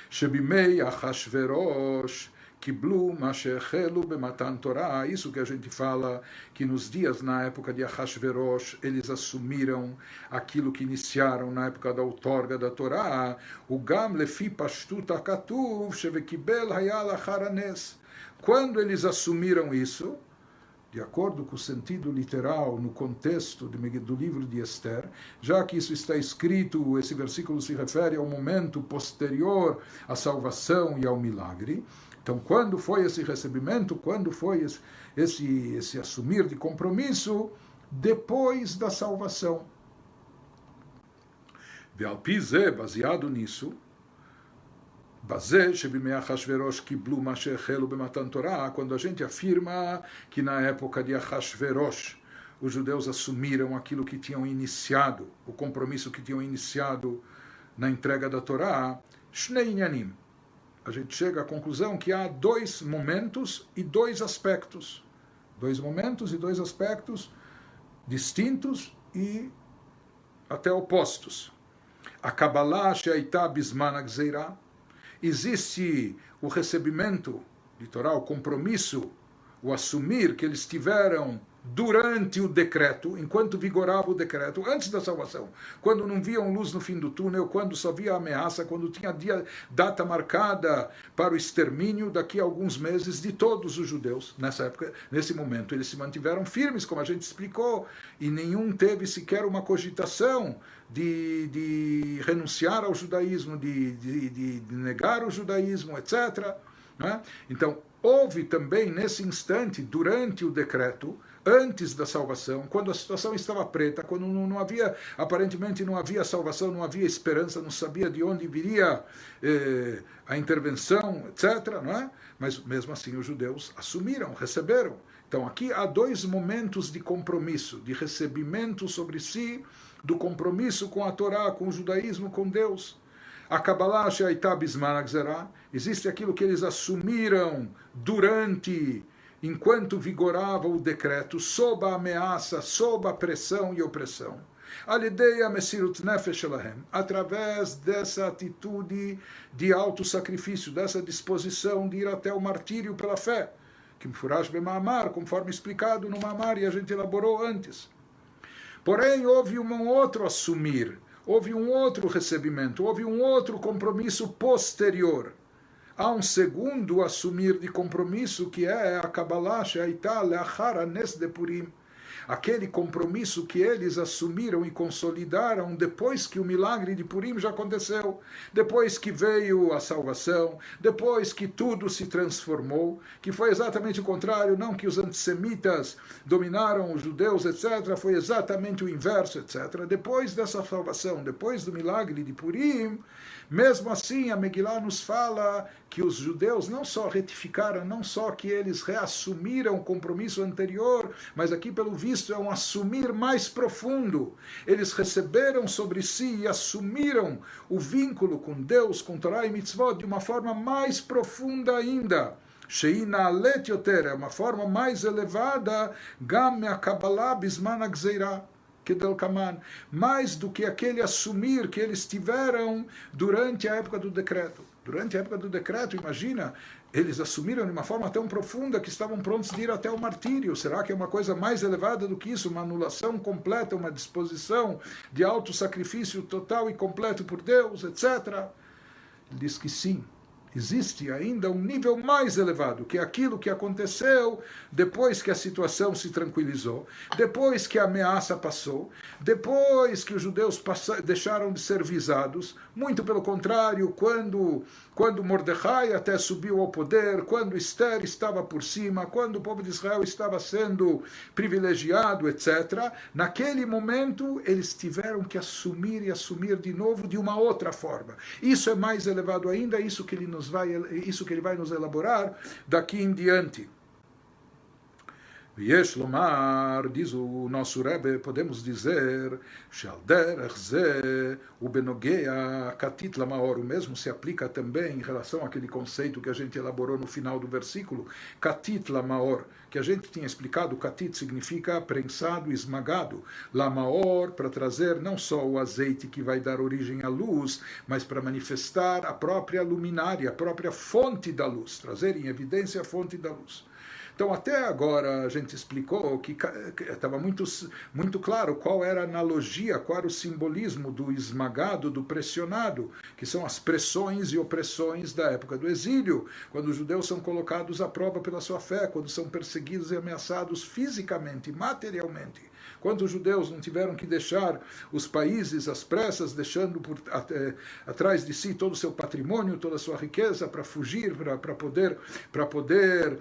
Shebimei Achashverosh, Kiblu Mashechelu Bematan Torah, isso que a gente fala, que nos dias na época de Achashverosh, eles assumiram aquilo que iniciaram na época da outorga da Torá, o Gam Lefi Pashtut HaKatuv, Shevekibel Hayal Acharanes. Quando eles assumiram isso, de acordo com o sentido literal, no contexto do livro de Esther, já que isso está escrito, esse versículo se refere ao momento posterior à salvação e ao milagre. Então, quando foi esse recebimento, quando foi esse assumir de compromisso, depois da salvação. Ve'alpize, baseado nisso, quando a gente afirma que na época de Achashverosh, os judeus assumiram aquilo que tinham iniciado, o compromisso que tinham iniciado na entrega da Torá, Shnei Inyanim. A gente chega à conclusão que há dois momentos e dois aspectos. Dois momentos e dois aspectos distintos e até opostos. A Kabbalah she'aita bisman ha'gzeirah. Existe o recebimento de Torá, o compromisso, o assumir que eles tiveram durante o decreto, enquanto vigorava o decreto, antes da salvação, quando não viam luz no fim do túnel, quando só via ameaça, quando tinha data marcada para o extermínio daqui a alguns meses de todos os judeus. Nessa época, nesse momento, eles se mantiveram firmes, como a gente explicou, e nenhum teve sequer uma cogitação de renunciar ao judaísmo, de negar o judaísmo, etc. Né? Então, houve também nesse instante, durante o decreto, antes da salvação, quando a situação estava preta, quando não havia, aparentemente não havia salvação, não havia esperança, não sabia de onde viria a intervenção, etc. Não é? Mas mesmo assim os judeus assumiram, receberam. Então aqui há dois momentos de compromisso, de recebimento sobre si, do compromisso com a Torá, com o judaísmo, com Deus. A Kabbalah she'aita bisman ha'gzerah, existe aquilo que eles assumiram enquanto vigorava o decreto, sob a ameaça, sob a pressão e opressão. Al-Yedei Mesirut Nefesh Shelahem, através dessa atitude de auto-sacrifício, dessa disposição de ir até o martírio pela fé, que Mefurash B'Ma'amar, conforme explicado no Ma'amar, e a gente elaborou antes. Porém, houve um outro assumir, houve um outro recebimento, houve um outro compromisso posterior. Há um segundo assumir de compromisso, que é a Kabbalah she'aita le'achar hanes de Purim. Aquele compromisso que eles assumiram e consolidaram depois que o milagre de Purim já aconteceu, depois que veio a salvação, depois que tudo se transformou, que foi exatamente o contrário, não que os antissemitas dominaram os judeus, etc., foi exatamente o inverso, etc. Depois dessa salvação, depois do milagre de Purim, mesmo assim, a Megillah nos fala que os judeus não só retificaram, não só que eles reassumiram o compromisso anterior, mas aqui, pelo visto, é um assumir mais profundo. Eles receberam sobre si e assumiram o vínculo com Deus, com Torá e Mitzvot, de uma forma mais profunda ainda. Sheina alet yoter, é uma forma mais elevada, gam me Kabbalah bisman ha'gzeirah. Mais do que aquele assumir que eles tiveram durante a época do decreto. Durante a época do decreto, imagina, eles assumiram de uma forma tão profunda que estavam prontos de ir até o martírio. Será que é uma coisa mais elevada do que isso? Uma anulação completa, uma disposição de autossacrifício total e completo por Deus, etc. Ele diz que sim. Existe ainda um nível mais elevado, que é aquilo que aconteceu depois que a situação se tranquilizou, depois que a ameaça passou, depois que os judeus deixaram de ser visados. Muito pelo contrário, quando Mordecai até subiu ao poder, quando Esther estava por cima, quando o povo de Israel estava sendo privilegiado, etc., naquele momento eles tiveram que assumir e assumir de novo de uma outra forma. Isso é mais elevado ainda, isso que ele vai nos elaborar daqui em diante. Yesh lomar, diz o nosso Rebbe, podemos dizer, shel derech ze ubenogea katit lamaor, o mesmo se aplica também em relação àquele conceito que a gente elaborou no final do versículo, katit lamaor, que a gente tinha explicado. Katit significa prensado, esmagado, lamaor, para trazer não só o azeite que vai dar origem à luz, mas para manifestar a própria luminária, a própria fonte da luz, trazer em evidência a fonte da luz. Então, até agora, a gente explicou que estava muito claro qual era a analogia, qual era o simbolismo do esmagado, do pressionado, que são as pressões e opressões da época do exílio, quando os judeus são colocados à prova pela sua fé, quando são perseguidos e ameaçados fisicamente, materialmente. Quando os judeus não tiveram que deixar os países às pressas, deixando atrás de si todo o seu patrimônio, toda a sua riqueza, para fugir, para poder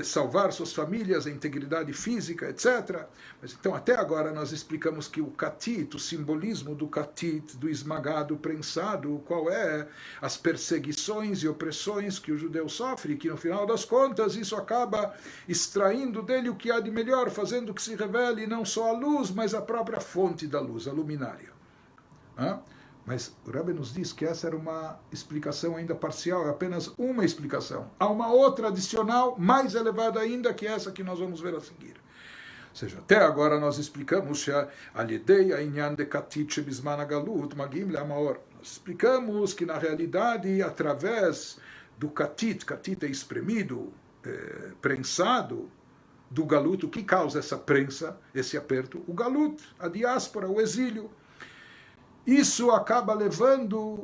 salvar suas famílias, a integridade física, etc. Mas então, até agora, nós explicamos que o katit, o simbolismo do katit, do esmagado, prensado, qual é? As perseguições e opressões que o judeu sofre, que no final das contas isso acaba extraindo dele o que há de melhor, fazendo que se revele não só a luz, mas a própria fonte da luz, a luminária. Mas o Rebbe nos diz que essa era uma explicação ainda parcial, é apenas uma explicação. Há uma outra adicional, mais elevada ainda, que essa que nós vamos ver a seguir. Ou seja, até agora nós explicamos nós explicamos que na realidade, através do katit é espremido, prensado, do galut, o que causa essa prensa, esse aperto? O galut, a diáspora, o exílio. Isso acaba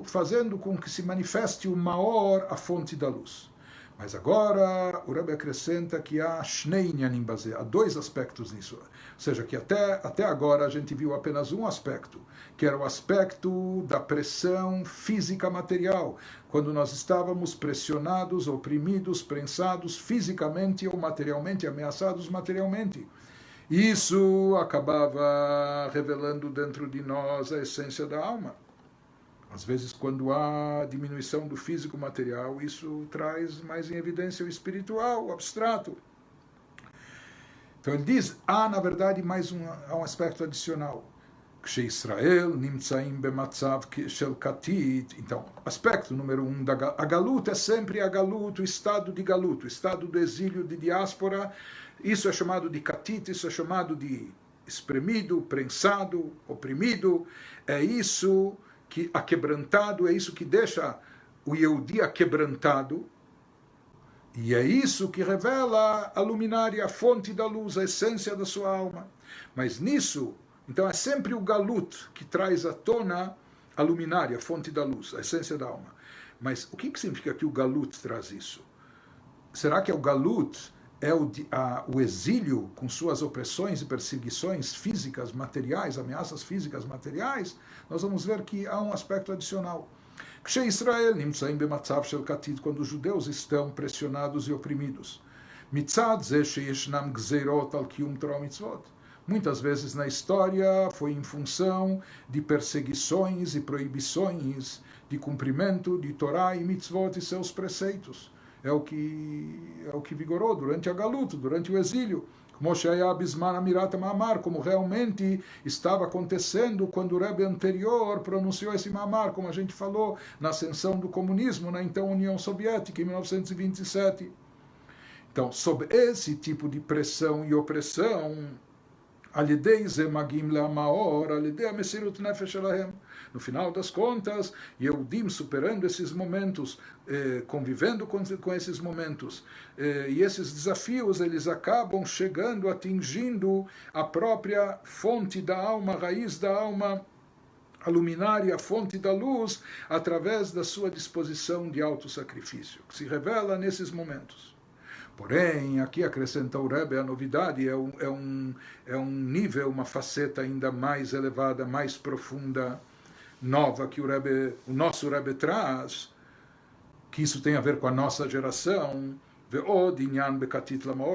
fazendo com que se manifeste o maor, a fonte da luz. Mas agora o Rebbe acrescenta que há shnei inyanim bazeh, há dois aspectos nisso. Ou seja, que até agora a gente viu apenas um aspecto, que era o aspecto da pressão física material, quando nós estávamos pressionados, oprimidos, prensados fisicamente ou materialmente, ameaçados materialmente. Isso acabava revelando dentro de nós a essência da alma. Às vezes, quando há diminuição do físico material, isso traz mais em evidência o espiritual, o abstrato. Então ele diz, na verdade, mais um aspecto adicional. Israel nimtzaim bematzav shel katit. Então, aspecto número 1 a galuta é sempre a galuta, o estado de galuta, o estado do exílio, de diáspora. Isso é chamado de katit, isso é chamado de espremido, prensado, oprimido. É isso que aquebrantado, é isso que deixa o Yehudi aquebrantado, e é isso que revela a luminária, a fonte da luz, a essência da sua alma. Mas nisso, então é sempre o galut que traz à tona a luminária, a fonte da luz, a essência da alma. Mas o que significa que o galut traz isso? Será que é o galut é o exílio com suas opressões e perseguições físicas, materiais, ameaças físicas, materiais? Nós vamos ver que há um aspecto adicional. Israel nimtzaim bematzav shel katit, quando os judeus estão pressionados e oprimidos. Mitzad ze sheyeshnam gzeirot al kiyum Torah mitzvot. Muitas vezes na história foi em função de perseguições e proibições de cumprimento de Torá e mitzvot e seus preceitos. É o que vigorou durante a galuta, durante o exílio. Como realmente estava acontecendo quando o Rebbe anterior pronunciou esse mamar, como a gente falou, na ascensão do comunismo, na então União Soviética, em 1927. Então, sob esse tipo de pressão e opressão, no final das contas, Yehudim superando esses momentos, convivendo com esses momentos, e esses desafios, eles acabam chegando, atingindo a própria fonte da alma, a raiz da alma, a luminária, a fonte da luz, através da sua disposição de autossacrifício, que se revela nesses momentos. Porém, aqui acrescenta o Rebbe, a novidade é um nível, uma faceta ainda mais elevada, mais profunda, nova, que o nosso Rebbe traz, que isso tem a ver com a nossa geração.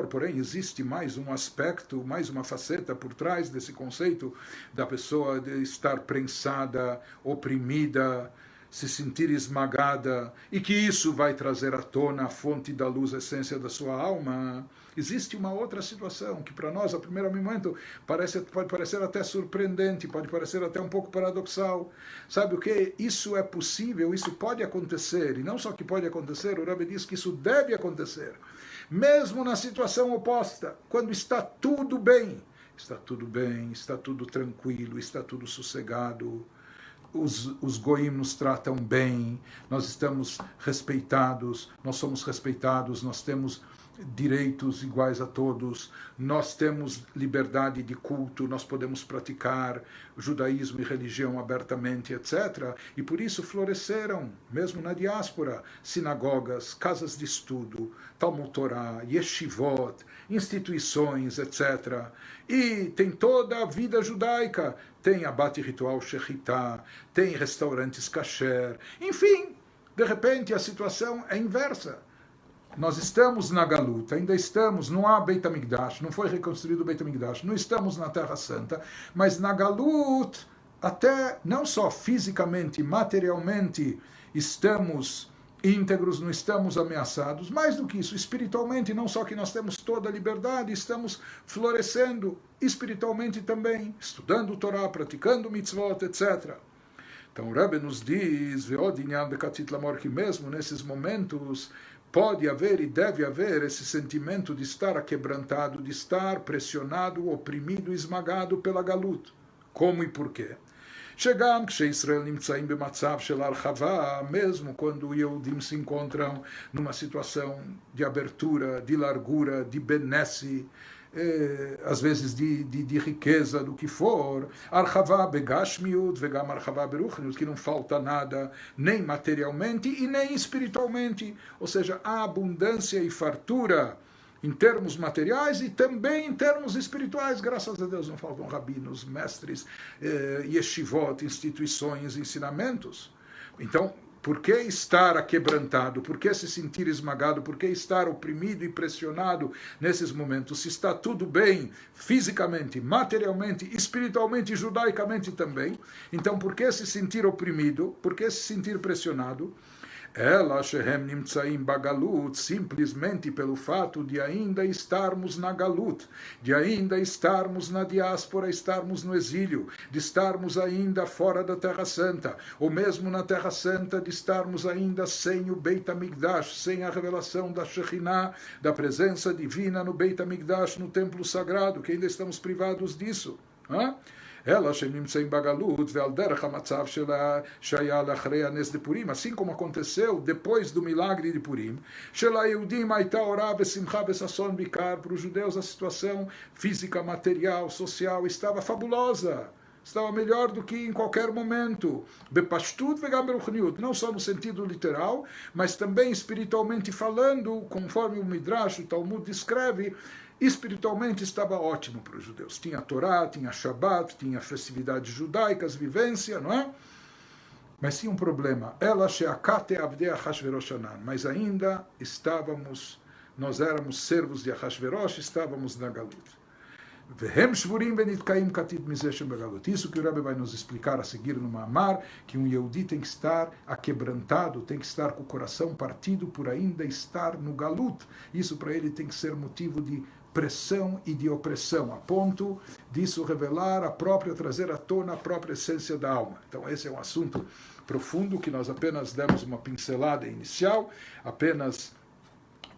Porém, existe mais um aspecto, mais uma faceta por trás desse conceito da pessoa de estar prensada, oprimida, se sentir esmagada, e que isso vai trazer à tona a fonte da luz, a essência da sua alma. Existe uma outra situação que para nós, a primeiro momento, pode parecer até surpreendente, pode parecer até um pouco paradoxal. Sabe o que? Isso é possível, isso pode acontecer, e não só que pode acontecer, o Rebbe diz que isso deve acontecer, mesmo na situação oposta, quando está tudo bem, está tudo tranquilo, está tudo sossegado, os goim nos tratam bem, nós estamos respeitados, nós somos respeitados, nós temos direitos iguais a todos, nós temos liberdade de culto, nós podemos praticar judaísmo e religião abertamente, etc. E por isso floresceram, mesmo na diáspora, sinagogas, casas de estudo, Talmud Torá, yeshivot, instituições, etc. E tem toda a vida judaica, tem abate ritual shechitá, tem restaurantes kasher, enfim, de repente a situação é inversa. Nós estamos na Galuta, ainda estamos, não há Beit HaMikdash, não foi reconstruído o Beit HaMikdash, não estamos na Terra Santa, mas na Galut, até não só fisicamente, materialmente, estamos íntegros, não estamos ameaçados, mais do que isso, espiritualmente, não só que nós temos toda a liberdade, estamos florescendo espiritualmente também, estudando o Torá, praticando mitzvot, etc. Então o Rebbe nos diz, que mesmo nesses momentos, pode haver e deve haver esse sentimento de estar aquebrantado, de estar pressionado, oprimido, esmagado pela galut. Como e por quê? Chegam que Israel nimtzaim b'matzav shel archava, mesmo quando os Yehudim se encontram numa situação de abertura, de largura, de benesse, às vezes de riqueza, do que for, archavá begashmiut, vegam archavá beruchniut, que não falta nada, nem materialmente e nem espiritualmente, ou seja, há abundância e fartura em termos materiais e também em termos espirituais. Graças a Deus não faltam rabinos, mestres, yeshivot, instituições, ensinamentos. Então, por que estar aquebrantado? Por que se sentir esmagado? Por que estar oprimido e pressionado nesses momentos? Se está tudo bem fisicamente, materialmente, espiritualmente e judaicamente também, então por que se sentir oprimido? Por que se sentir pressionado? Ela shehem nimtzaim bagalut, simplesmente pelo fato de ainda estarmos na galut, de ainda estarmos na diáspora, estarmos no exílio, de estarmos ainda fora da Terra Santa, ou mesmo na Terra Santa, de estarmos ainda sem o Beit HaMikdash, sem a revelação da Shekhinah, da presença divina no Beit HaMikdash, no templo sagrado, que ainda estamos privados disso. Ela שנמצאים בגלות ועל דרך המצב שהיה לאחרי הנס de Purim, assim como aconteceu depois do milagre de Purim, שליהודים הייתה אורה ושמחה וששון בעיקר, para os judeus a situação física, material, social estava fabulosa, estava melhor do que em qualquer momento, בפשטות וגם ברוחניות, não só no sentido literal, mas também espiritualmente falando, conforme o Midrash, o Talmud descreve, espiritualmente estava ótimo para os judeus. Tinha Torá, tinha Shabbat, tinha festividades judaicas, vivência, não é? Mas tinha um problema. Ela sheakate avdei Achashverosh anan. Mas ainda nós éramos servos de Achashverosh, estávamos na Galut. Vehem shvurim benitkaim katid mizeshem begalut. Isso que o Rebbe vai nos explicar a seguir no Mamar, que um Yehudi tem que estar aquebrantado, tem que estar com o coração partido por ainda estar no Galut. Isso para ele tem que ser motivo de pressão e de opressão, a ponto disso revelar trazer à tona a própria essência da alma. Então esse é um assunto profundo que nós apenas demos uma pincelada inicial, apenas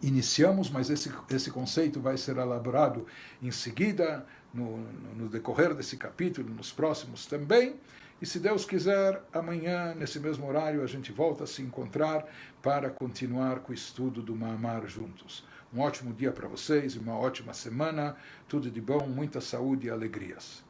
iniciamos, mas esse conceito vai ser elaborado em seguida, no decorrer desse capítulo, nos próximos também. E se Deus quiser, amanhã, nesse mesmo horário, a gente volta a se encontrar para continuar com o estudo do Mamar juntos. Um ótimo dia para vocês e uma ótima semana. Tudo de bom, muita saúde e alegrias.